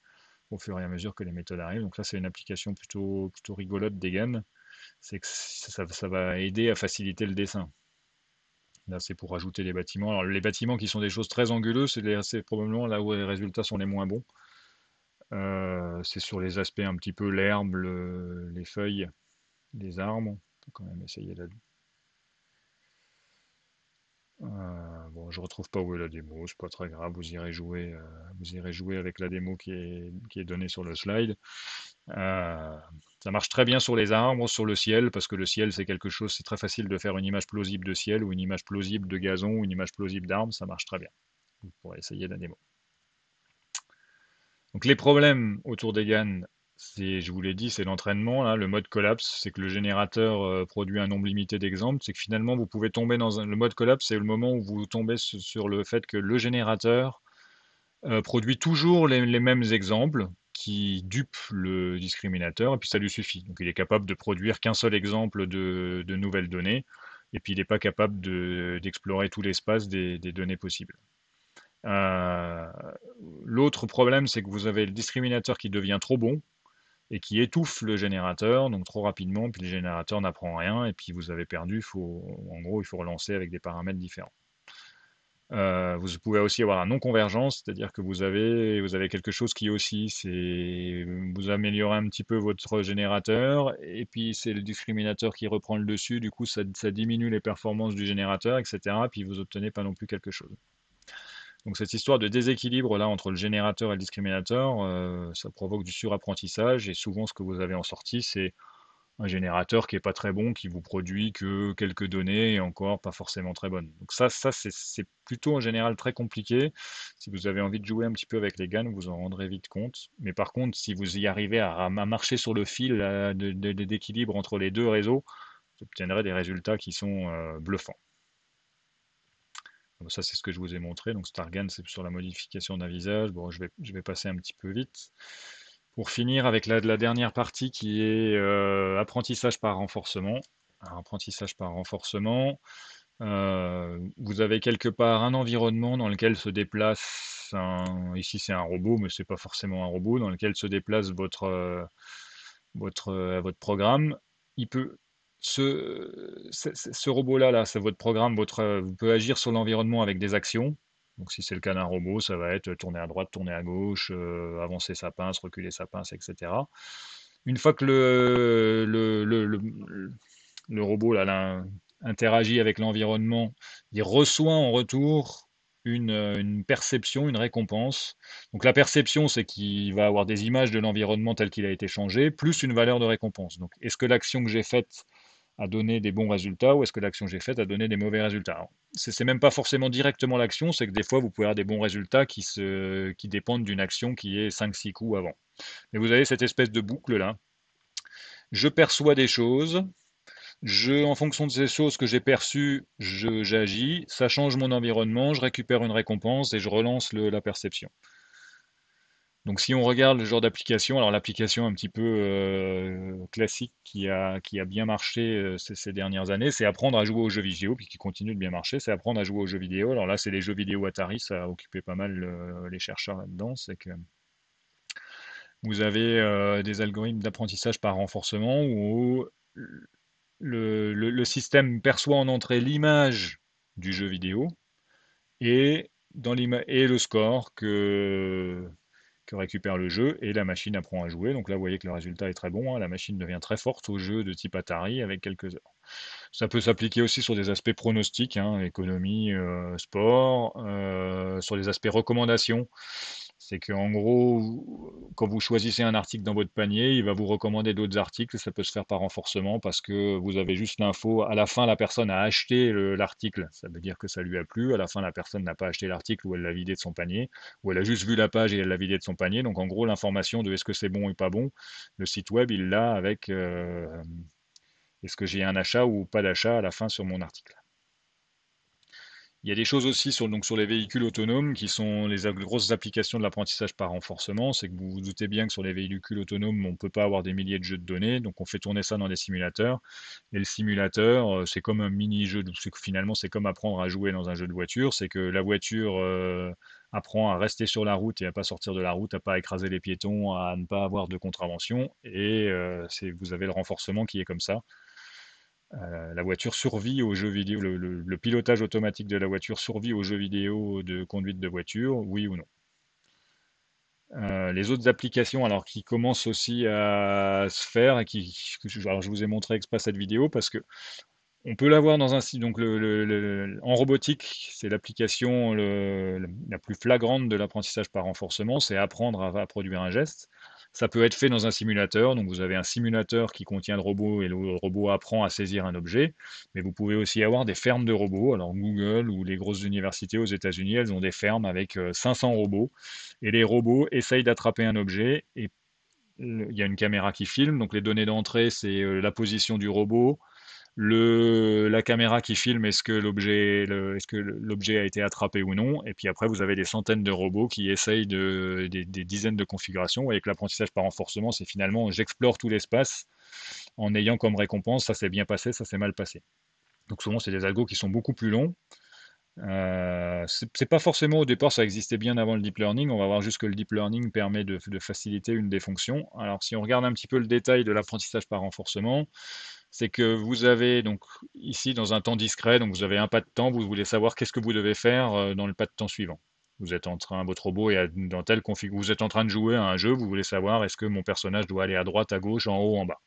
au fur et à mesure que les méthodes arrivent. Donc là, c'est une application plutôt rigolote d'Egan. C'est que ça va aider à faciliter le dessin. Là, c'est pour rajouter les bâtiments. Alors, les bâtiments qui sont des choses très anguleuses, c'est probablement là où les résultats sont les moins bons. C'est sur les aspects un petit peu l'herbe, les feuilles, les arbres. On peut quand même essayer là. Bon, je retrouve pas où est la démo, c'est pas très grave. Vous irez jouer avec la démo qui est donnée sur le slide. Euh, Ça marche très bien sur les arbres, sur le ciel, parce que le ciel, c'est quelque chose, c'est très facile de faire une image plausible de ciel ou une image plausible de gazon ou une image plausible d'arbre, ça marche très bien. Vous pourrez essayer la démo. Donc les problèmes autour des GAN, je vous l'ai dit, c'est l'entraînement, là, le mode collapse, c'est que le générateur produit un nombre limité d'exemples, c'est que finalement vous pouvez tomber le mode collapse, c'est le moment où vous tombez sur le fait que le générateur produit toujours les mêmes exemples qui dupent le discriminateur, et puis ça lui suffit. Donc il est capable de produire qu'un seul exemple de nouvelles données, et puis il n'est pas capable d'explorer tout l'espace des données possibles. Euh, L'autre problème, c'est que vous avez le discriminateur qui devient trop bon et qui étouffe le générateur, donc trop rapidement, puis le générateur n'apprend rien, et puis vous avez perdu, en gros, il faut relancer avec des paramètres différents. Vous pouvez aussi avoir un non-convergence, c'est-à-dire que vous avez quelque chose qui oscille, vous améliorez un petit peu votre générateur, et puis c'est le discriminateur qui reprend le dessus, du coup ça diminue les performances du générateur, etc., puis vous obtenez pas non plus quelque chose. Donc cette histoire de déséquilibre là entre le générateur et le discriminateur, ça provoque du surapprentissage, et souvent ce que vous avez en sortie, c'est un générateur qui est pas très bon, qui vous produit que quelques données et encore pas forcément très bonnes. Donc ça c'est plutôt en général très compliqué. Si vous avez envie de jouer un petit peu avec les GAN, vous en rendrez vite compte. Mais par contre, si vous y arrivez à marcher sur le fil d'équilibre entre les deux réseaux, vous obtiendrez des résultats qui sont bluffants. Donc ça, c'est ce que je vous ai montré. Donc Stargan, c'est sur la modification d'un visage. Bon, je vais passer un petit peu vite. Pour finir avec la dernière partie qui est apprentissage par renforcement. Alors, apprentissage par renforcement. Vous avez quelque part un environnement dans lequel se déplace ici c'est un robot, mais c'est pas forcément un robot, dans lequel se déplace votre programme. Il peut, ce robot-là, c'est votre programme, vous pouvez agir sur l'environnement avec des actions. Donc si c'est le cas d'un robot, ça va être tourner à droite, tourner à gauche, avancer sa pince, reculer sa pince, etc. Une fois que le robot là, interagit avec l'environnement, il reçoit en retour une perception, une récompense. Donc la perception, c'est qu'il va avoir des images de l'environnement tel qu'il a été changé, plus une valeur de récompense. Donc est-ce que l'action que j'ai faite a donné des bons résultats ou est-ce que l'action que j'ai faite a donné des mauvais résultats? Alors, c'est même pas forcément directement l'action, c'est que des fois vous pouvez avoir des bons résultats qui dépendent d'une action qui est 5-6 coups avant. Mais vous avez cette espèce de boucle là. Je perçois des choses, en fonction de ces choses que j'ai perçues, j'agis, ça change mon environnement, je récupère une récompense et je relance la perception. Donc si on regarde le genre d'application, alors l'application un petit peu classique qui a bien marché ces dernières années, c'est apprendre à jouer aux jeux vidéo, puis qui continue de bien marcher, c'est apprendre à jouer aux jeux vidéo. Alors là, c'est les jeux vidéo Atari, ça a occupé pas mal les chercheurs là-dedans, c'est que vous avez des algorithmes d'apprentissage par renforcement où le système perçoit en entrée l'image du jeu vidéo et, et le score que récupère le jeu et la machine apprend à jouer. Donc là, vous voyez que le résultat est très bon, hein. La machine devient très forte au jeu de type Atari avec quelques heures. Ça peut s'appliquer aussi sur des aspects pronostics, hein, économie, sport, sur les aspects recommandations. C'est qu'en gros, quand vous choisissez un article dans votre panier, il va vous recommander d'autres articles. Ça peut se faire par renforcement parce que vous avez juste l'info. À la fin, la personne a acheté l'article. Ça veut dire que ça lui a plu. À la fin, la personne n'a pas acheté l'article ou elle l'a vidé de son panier. Ou elle a juste vu la page et elle l'a vidé de son panier. Donc en gros, l'information de est-ce que c'est bon ou pas bon, le site web, il l'a avec est-ce que j'ai un achat ou pas d'achat à la fin sur mon article. Il y a des choses aussi sur les véhicules autonomes qui sont les grosses applications de l'apprentissage par renforcement. C'est que vous vous doutez bien que sur les véhicules autonomes, on ne peut pas avoir des milliers de jeux de données, donc on fait tourner ça dans des simulateurs. Et le simulateur, c'est comme un mini-jeu. Finalement, c'est comme apprendre à jouer dans un jeu de voiture. C'est que la voiture apprend à rester sur la route et à pas sortir de la route, à pas écraser les piétons, à ne pas avoir de contravention. Et vous avez le renforcement qui est comme ça. La voiture survit aux jeux vidéo, le pilotage automatique de la voiture survit aux jeux vidéo de conduite de voiture, oui ou non. Les autres applications, alors qui commencent aussi à se faire, et alors je vous ai montré exprès cette vidéo parce que on peut l'avoir dans un site, donc en robotique, c'est l'application la plus flagrante de l'apprentissage par renforcement, c'est apprendre à produire un geste. Ça peut être fait dans un simulateur, donc vous avez un simulateur qui contient le robot et le robot apprend à saisir un objet, mais vous pouvez aussi avoir des fermes de robots. Alors Google ou les grosses universités aux États-Unis, elles ont des fermes avec 500 robots, et les robots essayent d'attraper un objet, et il y a une caméra qui filme, donc les données d'entrée, c'est la position du robot, la caméra qui filme est-ce que l'objet a été attrapé ou non, et puis après vous avez des centaines de robots qui essayent des dizaines de configurations. Avec l'apprentissage par renforcement, c'est finalement j'explore tout l'espace en ayant comme récompense ça s'est bien passé, ça s'est mal passé. Donc souvent c'est des algos qui sont beaucoup plus longs. C'est pas forcément au départ, ça existait bien avant le deep learning. On va voir juste que le deep learning permet de faciliter une des fonctions. Alors si on regarde un petit peu le détail de l'apprentissage par renforcement, c'est que vous avez donc ici dans un temps discret, donc vous avez un pas de temps, vous voulez savoir qu'est-ce que vous devez faire dans le pas de temps suivant. Vous êtes en train, votre robot est dans telle config, vous êtes en train de jouer à un jeu, vous voulez savoir est-ce que mon personnage doit aller à droite, à gauche, en haut, en bas.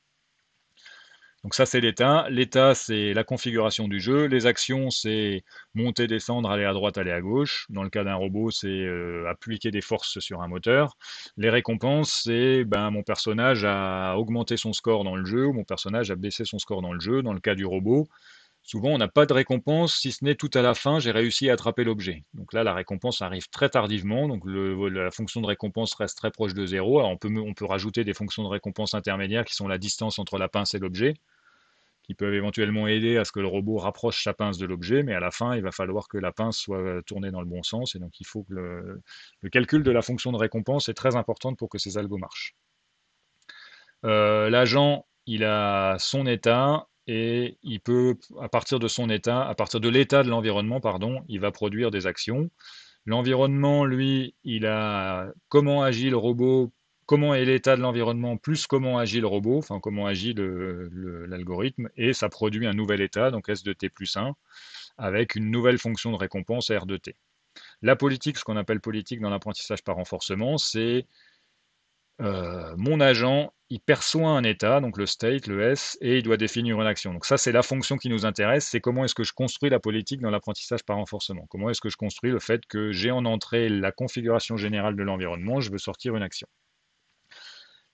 Donc ça c'est l'état. L'état c'est la configuration du jeu. Les actions c'est monter, descendre, aller à droite, aller à gauche. Dans le cas d'un robot c'est appliquer des forces sur un moteur. Les récompenses c'est mon personnage a augmenté son score dans le jeu ou mon personnage a baissé son score dans le jeu. Dans le cas du robot, souvent on n'a pas de récompense si ce n'est tout à la fin j'ai réussi à attraper l'objet. Donc là la récompense arrive très tardivement. Donc la fonction de récompense reste très proche de zéro. Alors on peut rajouter des fonctions de récompense intermédiaires qui sont la distance entre la pince et l'objet, qui peuvent éventuellement aider à ce que le robot rapproche sa pince de l'objet, mais à la fin, il va falloir que la pince soit tournée dans le bon sens, et donc il faut que le calcul de la fonction de récompense est très important pour que ces algos marchent. L'agent, il a son état, et il peut, à partir de son état, à partir de l'état de l'environnement, pardon, il va produire des actions. L'environnement, lui, il a comment agit le robot, comment est l'état de l'environnement, plus comment agit le robot, enfin comment agit l'algorithme, et ça produit un nouvel état, donc S de t plus 1, avec une nouvelle fonction de récompense R de t. La politique, ce qu'on appelle politique dans l'apprentissage par renforcement, c'est mon agent, il perçoit un état, donc le state, le S, et il doit définir une action. Donc ça, c'est la fonction qui nous intéresse, c'est comment est-ce que je construis la politique dans l'apprentissage par renforcement. Comment est-ce que je construis le fait que j'ai en entrée la configuration générale de l'environnement, je veux sortir une action.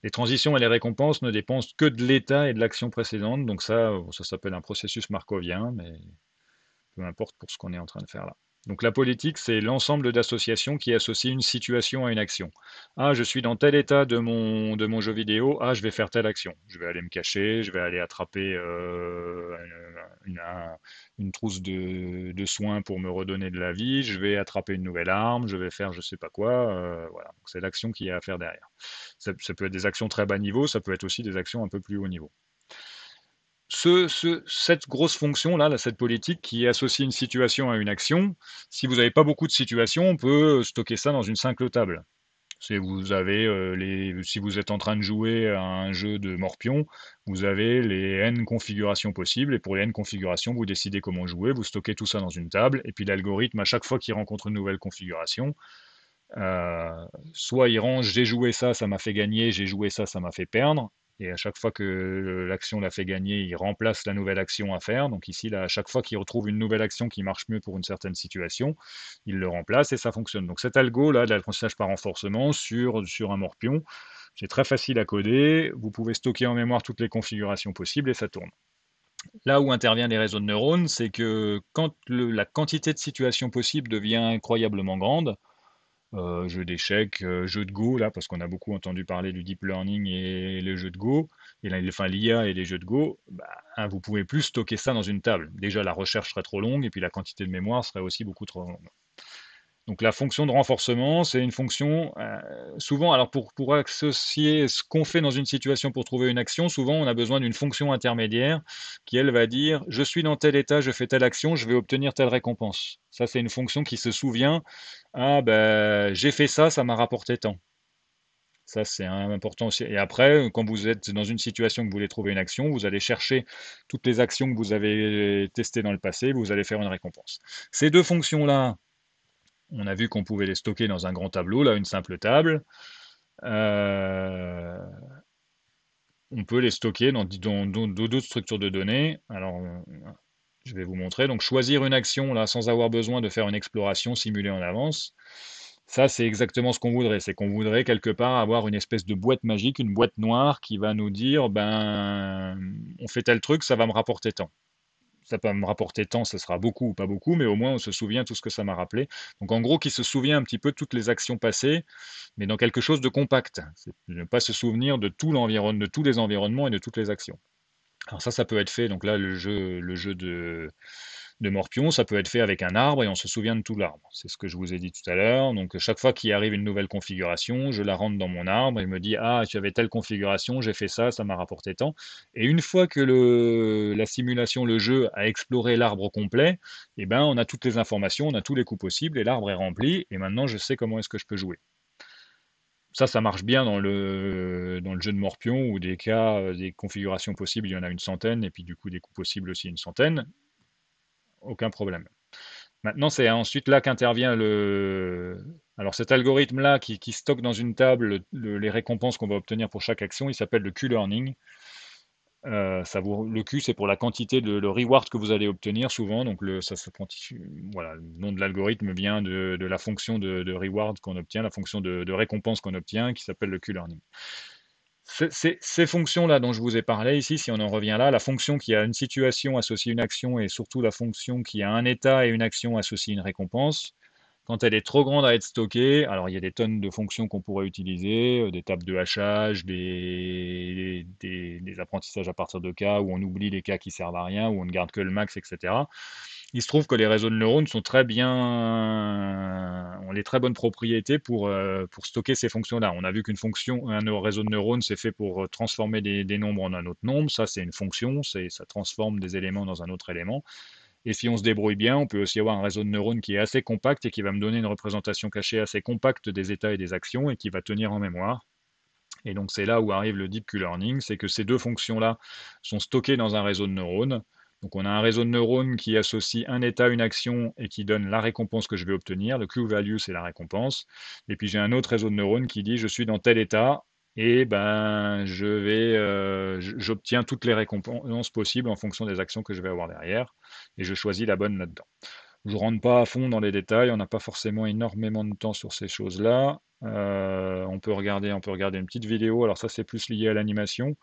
Les transitions et les récompenses ne dépendent que de l'état et de l'action précédente, donc ça s'appelle un processus markovien, mais peu importe pour ce qu'on est en train de faire là. Donc la politique, c'est l'ensemble d'associations qui associent une situation à une action. Ah, je suis dans tel état de mon jeu vidéo, ah, je vais faire telle action. Je vais aller me cacher, je vais aller attraper une, une trousse de soins pour me redonner de la vie, je vais attraper une nouvelle arme, je vais faire je sais pas quoi. Voilà, c'est l'action qui est à faire derrière. Ça peut être des actions très bas niveau, ça peut être aussi des actions un peu plus haut niveau. Cette grosse fonction-là, cette politique qui associe une situation à une action, si vous n'avez pas beaucoup de situations, on peut stocker ça dans une simple table. Si vous êtes en train de jouer à un jeu de morpion, vous avez les n configurations possibles, et pour les n configurations, vous décidez comment jouer, vous stockez tout ça dans une table, et puis l'algorithme, à chaque fois qu'il rencontre une nouvelle configuration, euh, soit il range j'ai joué ça, ça m'a fait gagner, j'ai joué ça, ça m'a fait perdre. Et à chaque fois que l'action l'a fait gagner, il remplace la nouvelle action à faire. Donc ici, là, à chaque fois qu'il retrouve une nouvelle action qui marche mieux pour une certaine situation, il le remplace et ça fonctionne. Donc cet algo là, de l'apprentissage par renforcement sur un morpion, c'est très facile à coder. Vous pouvez stocker en mémoire toutes les configurations possibles et ça tourne. Là où interviennent les réseaux de neurones, c'est que quand la quantité de situations possibles devient incroyablement grande, jeux d'échecs, jeux de Go, là, parce qu'on a beaucoup entendu parler du deep learning et les jeux de Go, et là, enfin l'IA et les jeux de Go, bah, hein, vous pouvez plus stocker ça dans une table. Déjà, la recherche serait trop longue, et puis la quantité de mémoire serait aussi beaucoup trop longue. Donc la fonction de renforcement, c'est une fonction, souvent, alors pour associer ce qu'on fait dans une situation pour trouver une action, souvent on a besoin d'une fonction intermédiaire qui, elle, va dire, je suis dans tel état, je fais telle action, je vais obtenir telle récompense. Ça, c'est une fonction qui se souvient, ah ben, j'ai fait ça, ça m'a rapporté tant. Ça, c'est important aussi. Et après, quand vous êtes dans une situation que vous voulez trouver une action, vous allez chercher toutes les actions que vous avez testées dans le passé, vous allez faire une récompense. Ces deux fonctions-là, on a vu qu'on pouvait les stocker dans un grand tableau, là, une simple table. Euh, on peut les stocker dans d'autres structures de données. Alors, je vais vous montrer. Donc, choisir une action là sans avoir besoin de faire une exploration simulée en avance. Ça, c'est exactement ce qu'on voudrait. C'est qu'on voudrait quelque part avoir une espèce de boîte magique, une boîte noire qui va nous dire, ben, on fait tel truc, ça va me rapporter tant. Ça peut me rapporter tant, ça sera beaucoup ou pas beaucoup, mais au moins on se souvient tout ce que ça m'a rappelé. Donc en gros, qui se souvient un petit peu de toutes les actions passées, mais dans quelque chose de compact. C'est ne pas se souvenir de tout l'environnement, de tous les environnements et de toutes les actions. Alors ça peut être fait. Donc là, le jeu de Morpion, ça peut être fait avec un arbre et on se souvient de tout l'arbre. C'est ce que je vous ai dit tout à l'heure. Donc chaque fois qu'il arrive une nouvelle configuration, je la rentre dans mon arbre et je me dis ah tu avais telle configuration, j'ai fait ça, ça m'a rapporté tant. Et une fois que la simulation, le jeu a exploré l'arbre complet, eh ben on a toutes les informations, on a tous les coups possibles et l'arbre est rempli et maintenant je sais comment est-ce que je peux jouer. Ça marche bien dans le jeu de Morpion où des cas, des configurations possibles, il y en a une centaine, et puis du coup des coups possibles aussi une centaine, aucun problème. Maintenant, c'est ensuite là qu'intervient le. Alors cet algorithme-là qui stocke dans une table les récompenses qu'on va obtenir pour chaque action, il s'appelle le Q-learning. Le Q, c'est pour la quantité de le reward que vous allez obtenir souvent. Donc voilà, le nom de l'algorithme vient de la fonction de reward qu'on obtient, la fonction de récompense qu'on obtient, qui s'appelle le Q-learning. Ces fonctions-là dont je vous ai parlé ici, si on en revient là, la fonction qui a une situation associe une action et surtout la fonction qui a un état et une action associe une récompense, quand elle est trop grande à être stockée, alors il y a des tonnes de fonctions qu'on pourrait utiliser, des tables de hachage, des apprentissages à partir de cas où on oublie les cas qui servent à rien, où on ne garde que le max, etc. Il se trouve que les réseaux de neurones sont très bien, ont les très bonnes propriétés pour stocker ces fonctions-là. On a vu qu'une fonction, un réseau de neurones, c'est fait pour transformer des nombres en un autre nombre. Ça, c'est une fonction, ça transforme des éléments dans un autre élément. Et si on se débrouille bien, on peut aussi avoir un réseau de neurones qui est assez compact et qui va me donner une représentation cachée assez compacte des états et des actions et qui va tenir en mémoire. Et donc c'est là où arrive le deep Q-learning, c'est que ces deux fonctions-là sont stockées dans un réseau de neurones. Donc on a un réseau de neurones qui associe un état, une action et qui donne la récompense que je vais obtenir. Le Q-value, c'est la récompense. Et puis j'ai un autre réseau de neurones qui dit je suis dans tel état et ben j'obtiens toutes les récompenses possibles en fonction des actions que je vais avoir derrière et je choisis la bonne là-dedans. Je ne rentre pas à fond dans les détails, on n'a pas forcément énormément de temps sur ces choses-là. On peut regarder une petite vidéo. Alors ça, c'est plus lié à l'animation.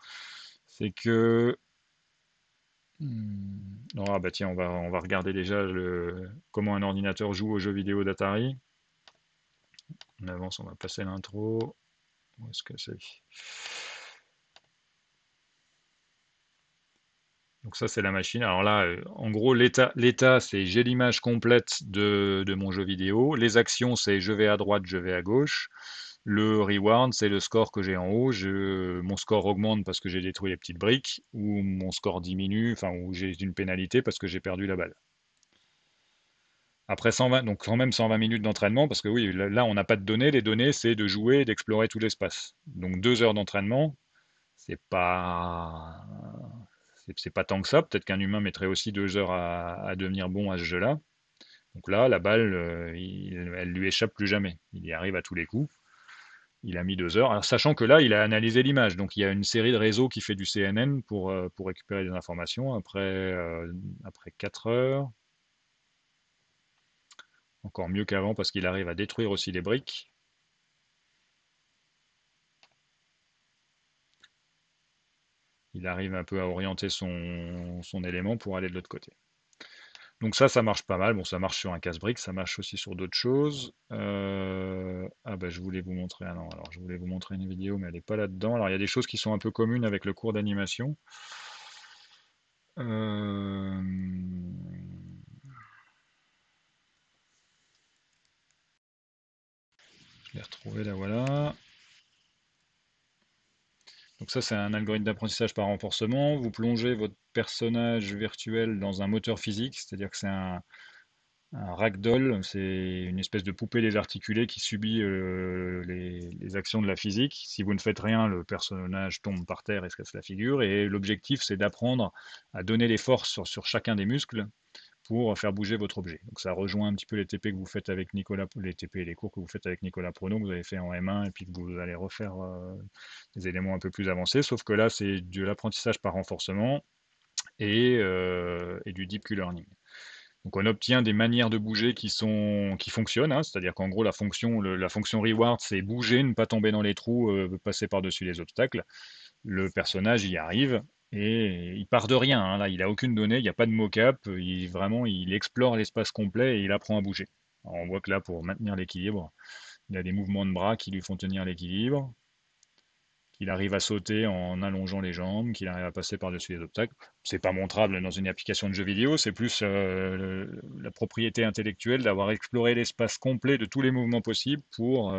C'est que ah bah tiens, on va regarder déjà comment un ordinateur joue aux jeux vidéo d'Atari. On avance, on va passer l'intro. Où est-ce que c'est? Donc ça, c'est la machine. Alors là, en gros, l'état, c'est j'ai l'image complète de mon jeu vidéo. Les actions, c'est je vais à droite, je vais à gauche. Le reward, c'est le score que j'ai en haut. Mon score augmente parce que j'ai détruit les petites briques, ou mon score diminue, enfin, ou j'ai une pénalité parce que j'ai perdu la balle. Après 120, donc quand même 120 minutes d'entraînement, parce que oui, là on n'a pas de données. Les données, c'est de jouer et d'explorer tout l'espace. Donc 2 heures d'entraînement, c'est pas c'est pas tant que ça. Peut-être qu'un humain mettrait aussi 2 heures à devenir bon à ce jeu-là. Donc là, la balle, elle lui échappe plus jamais. Il y arrive à tous les coups. Il a mis 2 heures. Alors, sachant que là, il a analysé l'image. Donc il y a une série de réseaux qui fait du CNN pour récupérer des informations. Après 4 heures, encore mieux qu'avant parce qu'il arrive à détruire aussi les briques. Il arrive un peu à orienter son élément pour aller de l'autre côté. Donc ça marche pas mal. Bon, ça marche sur un casse-briques, ça marche aussi sur d'autres choses. Ah bah je voulais vous montrer. Ah non, alors je voulais vous montrer une vidéo, mais elle n'est pas là-dedans. Alors il y a des choses qui sont un peu communes avec le cours d'animation. Euh, Je l'ai retrouvé là, voilà. Donc ça, c'est un algorithme d'apprentissage par renforcement. Vous plongez votre personnage virtuel dans un moteur physique, c'est-à-dire que c'est un ragdoll, c'est une espèce de poupée désarticulée qui subit les actions de la physique. Si vous ne faites rien, le personnage tombe par terre et se casse la figure. Et l'objectif, c'est d'apprendre à donner les forces sur chacun des muscles pour faire bouger votre objet. Donc ça rejoint un petit peu les TP que vous faites avec Nicolas, les TP et les cours que vous faites avec Nicolas Prono, que vous avez fait en M1 et puis que vous allez refaire des éléments un peu plus avancés. Sauf que là, c'est de l'apprentissage par renforcement et du deep Q-learning. Donc on obtient des manières de bouger qui fonctionnent, hein, c'est-à-dire qu'en gros la fonction reward c'est bouger, ne pas tomber dans les trous, passer par-dessus les obstacles. Le personnage y arrive et il part de rien, hein, là il a aucune donnée, il n'y a pas de mocap, il explore l'espace complet et il apprend à bouger. Alors, on voit que là pour maintenir l'équilibre, il a des mouvements de bras qui lui font tenir l'équilibre, qu'il arrive à sauter en allongeant les jambes, qu'il arrive à passer par-dessus les obstacles. C'est pas montrable dans une application de jeu vidéo, c'est plus la propriété intellectuelle d'avoir exploré l'espace complet de tous les mouvements possibles pour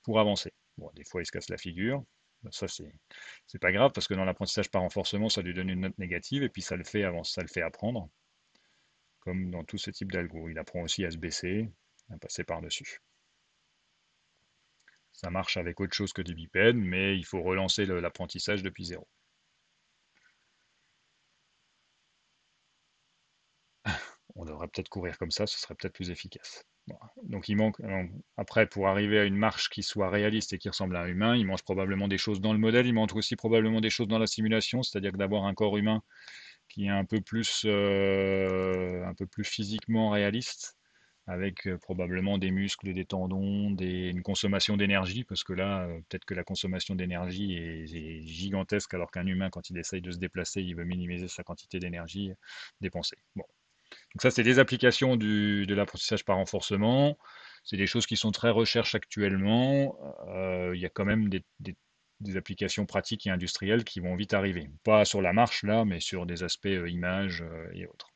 avancer. Bon, des fois, il se casse la figure. Ça, c'est pas grave parce que dans l'apprentissage par renforcement, ça lui donne une note négative et puis ça le fait avancer, ça le fait apprendre, comme dans tous ces types d'algo. Il apprend aussi à se baisser, à passer par-dessus. Ça marche avec autre chose que des bipèdes, mais il faut relancer l'apprentissage depuis zéro. On devrait peut-être courir comme ça, ce serait peut-être plus efficace. Bon. Donc il manque, après, pour arriver à une marche qui soit réaliste et qui ressemble à un humain, il mange probablement des choses dans le modèle, il mange aussi probablement des choses dans la simulation, c'est-à-dire que d'avoir un corps humain qui est un peu plus physiquement réaliste, avec probablement des muscles, des tendons, une consommation d'énergie, parce que là, peut-être que la consommation d'énergie est gigantesque, alors qu'un humain, quand il essaye de se déplacer, il veut minimiser sa quantité d'énergie dépensée. Bon. Donc ça, c'est des applications de l'apprentissage par renforcement. C'est des choses qui sont très recherches actuellement. Il y a quand même des applications pratiques et industrielles qui vont vite arriver. Pas sur la marche là, mais sur des aspects images et autres.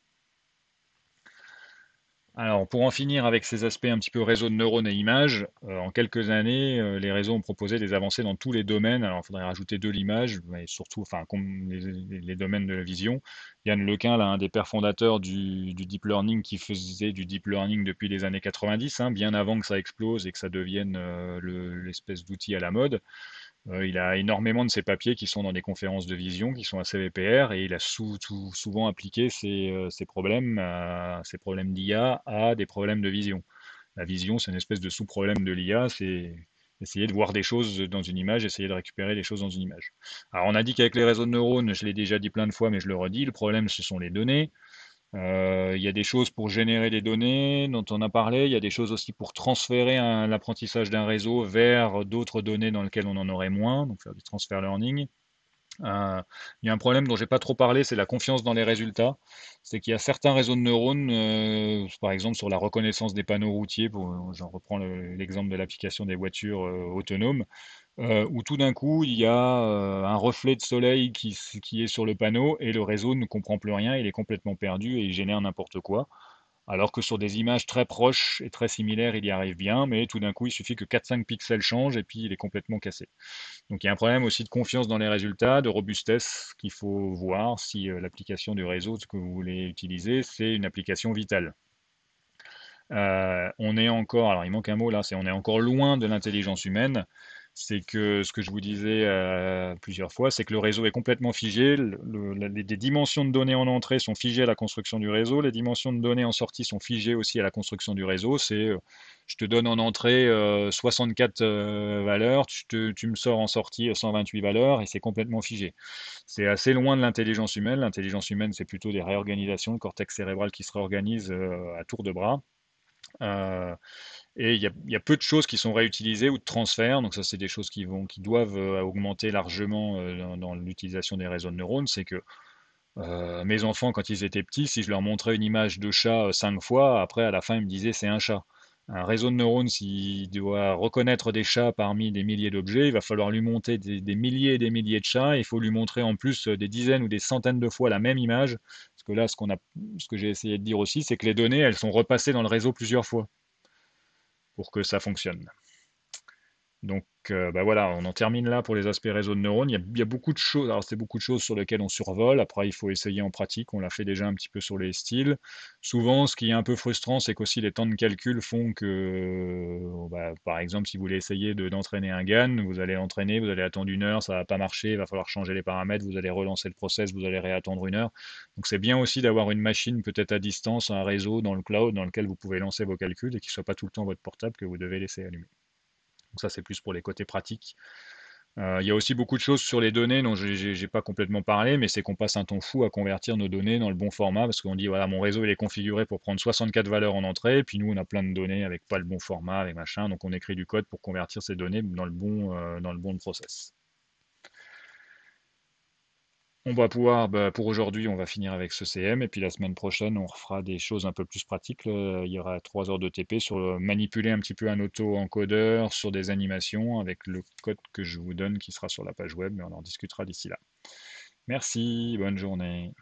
Alors, pour en finir avec ces aspects un petit peu réseau de neurones et images, en quelques années, les réseaux ont proposé des avancées dans tous les domaines. Alors, il faudrait rajouter de l'image, mais surtout, enfin, comme les domaines de la vision. Yann Lequin, là, un des pères fondateurs du deep learning, qui faisait du deep learning depuis les années 90, hein, bien avant que ça explose et que ça devienne l'espèce d'outil à la mode. Il a énormément de ses papiers qui sont dans des conférences de vision, qui sont assez VPR, et il a souvent appliqué ces problèmes d'IA à des problèmes de vision. La vision, c'est une espèce de sous-problème de l'IA, c'est essayer de voir des choses dans une image, essayer de récupérer des choses dans une image. Alors on a dit qu'avec les réseaux de neurones, je l'ai déjà dit plein de fois, mais je le redis, le problème ce sont les données. Il y a des choses pour générer des données dont on a parlé. Il y a des choses aussi pour transférer l'apprentissage d'un réseau vers d'autres données dans lesquelles on en aurait moins, donc faire du transfer learning. Il y a un problème dont j'ai pas trop parlé, c'est la confiance dans les résultats. C'est qu'il y a certains réseaux de neurones, par exemple sur la reconnaissance des panneaux routiers, j'en reprends l'exemple de l'application des voitures autonomes, où tout d'un coup il y a un reflet de soleil qui est sur le panneau et le réseau ne comprend plus rien, il est complètement perdu et il génère n'importe quoi. Alors que sur des images très proches et très similaires, il y arrive bien, mais tout d'un coup il suffit que 4-5 pixels changent et puis il est complètement cassé. Donc il y a un problème aussi de confiance dans les résultats, de robustesse qu'il faut voir si l'application du réseau que vous voulez utiliser, c'est une application vitale. On est encore, alors il manque un mot là, c'est on est encore loin de l'intelligence humaine. C'est que ce que je vous disais plusieurs fois, c'est que le réseau est complètement figé. Les dimensions de données en entrée sont figées à la construction du réseau. Les dimensions de données en sortie sont figées aussi à la construction du réseau. Je te donne en entrée 64 valeurs, tu me sors en sortie 128 valeurs et c'est complètement figé. C'est assez loin de l'intelligence humaine. L'intelligence humaine, c'est plutôt des réorganisations, le cortex cérébral qui se réorganise à tour de bras. Euh, et il y a peu de choses qui sont réutilisées ou de transferts. Donc ça, c'est des choses qui doivent augmenter largement dans l'utilisation des réseaux de neurones. C'est que mes enfants, quand ils étaient petits, si je leur montrais une image de chat 5 fois, après, à la fin, ils me disaient c'est un chat. Un réseau de neurones, s'il doit reconnaître des chats parmi des milliers d'objets, il va falloir lui monter des milliers et des milliers de chats. Il faut lui montrer en plus des dizaines ou des centaines de fois la même image. Parce que là, ce que j'ai essayé de dire aussi, c'est que les données, elles sont repassées dans le réseau plusieurs fois pour que ça fonctionne. Donc bah voilà, on en termine là pour les aspects réseau de neurones. Il y a beaucoup de choses, alors c'est beaucoup de choses sur lesquelles on survole, après il faut essayer en pratique, on l'a fait déjà un petit peu sur les styles. Souvent ce qui est un peu frustrant, c'est qu'aussi les temps de calcul font que, bah, par exemple, si vous voulez essayer d'entraîner un GAN, vous allez entraîner, vous allez attendre 1 heure, ça va pas marcher, il va falloir changer les paramètres, vous allez relancer le process, vous allez réattendre 1 heure. Donc c'est bien aussi d'avoir une machine peut-être à distance, un réseau dans le cloud dans lequel vous pouvez lancer vos calculs et qui ne soit pas tout le temps votre portable que vous devez laisser allumer. Donc ça, c'est plus pour les côtés pratiques. Il y a aussi beaucoup de choses sur les données dont j'ai pas complètement parlé, mais c'est qu'on passe un temps fou à convertir nos données dans le bon format, parce qu'on dit, voilà, mon réseau il est configuré pour prendre 64 valeurs en entrée, et puis nous on a plein de données avec pas le bon format, avec machin, donc on écrit du code pour convertir ces données dans le bon process. On va pouvoir, bah, pour aujourd'hui, on va finir avec ce CM, et puis la semaine prochaine, on refera des choses un peu plus pratiques. Il y aura 3 heures de TP sur manipuler un petit peu un auto-encodeur sur des animations avec le code que je vous donne qui sera sur la page web, mais on en discutera d'ici là. Merci, bonne journée.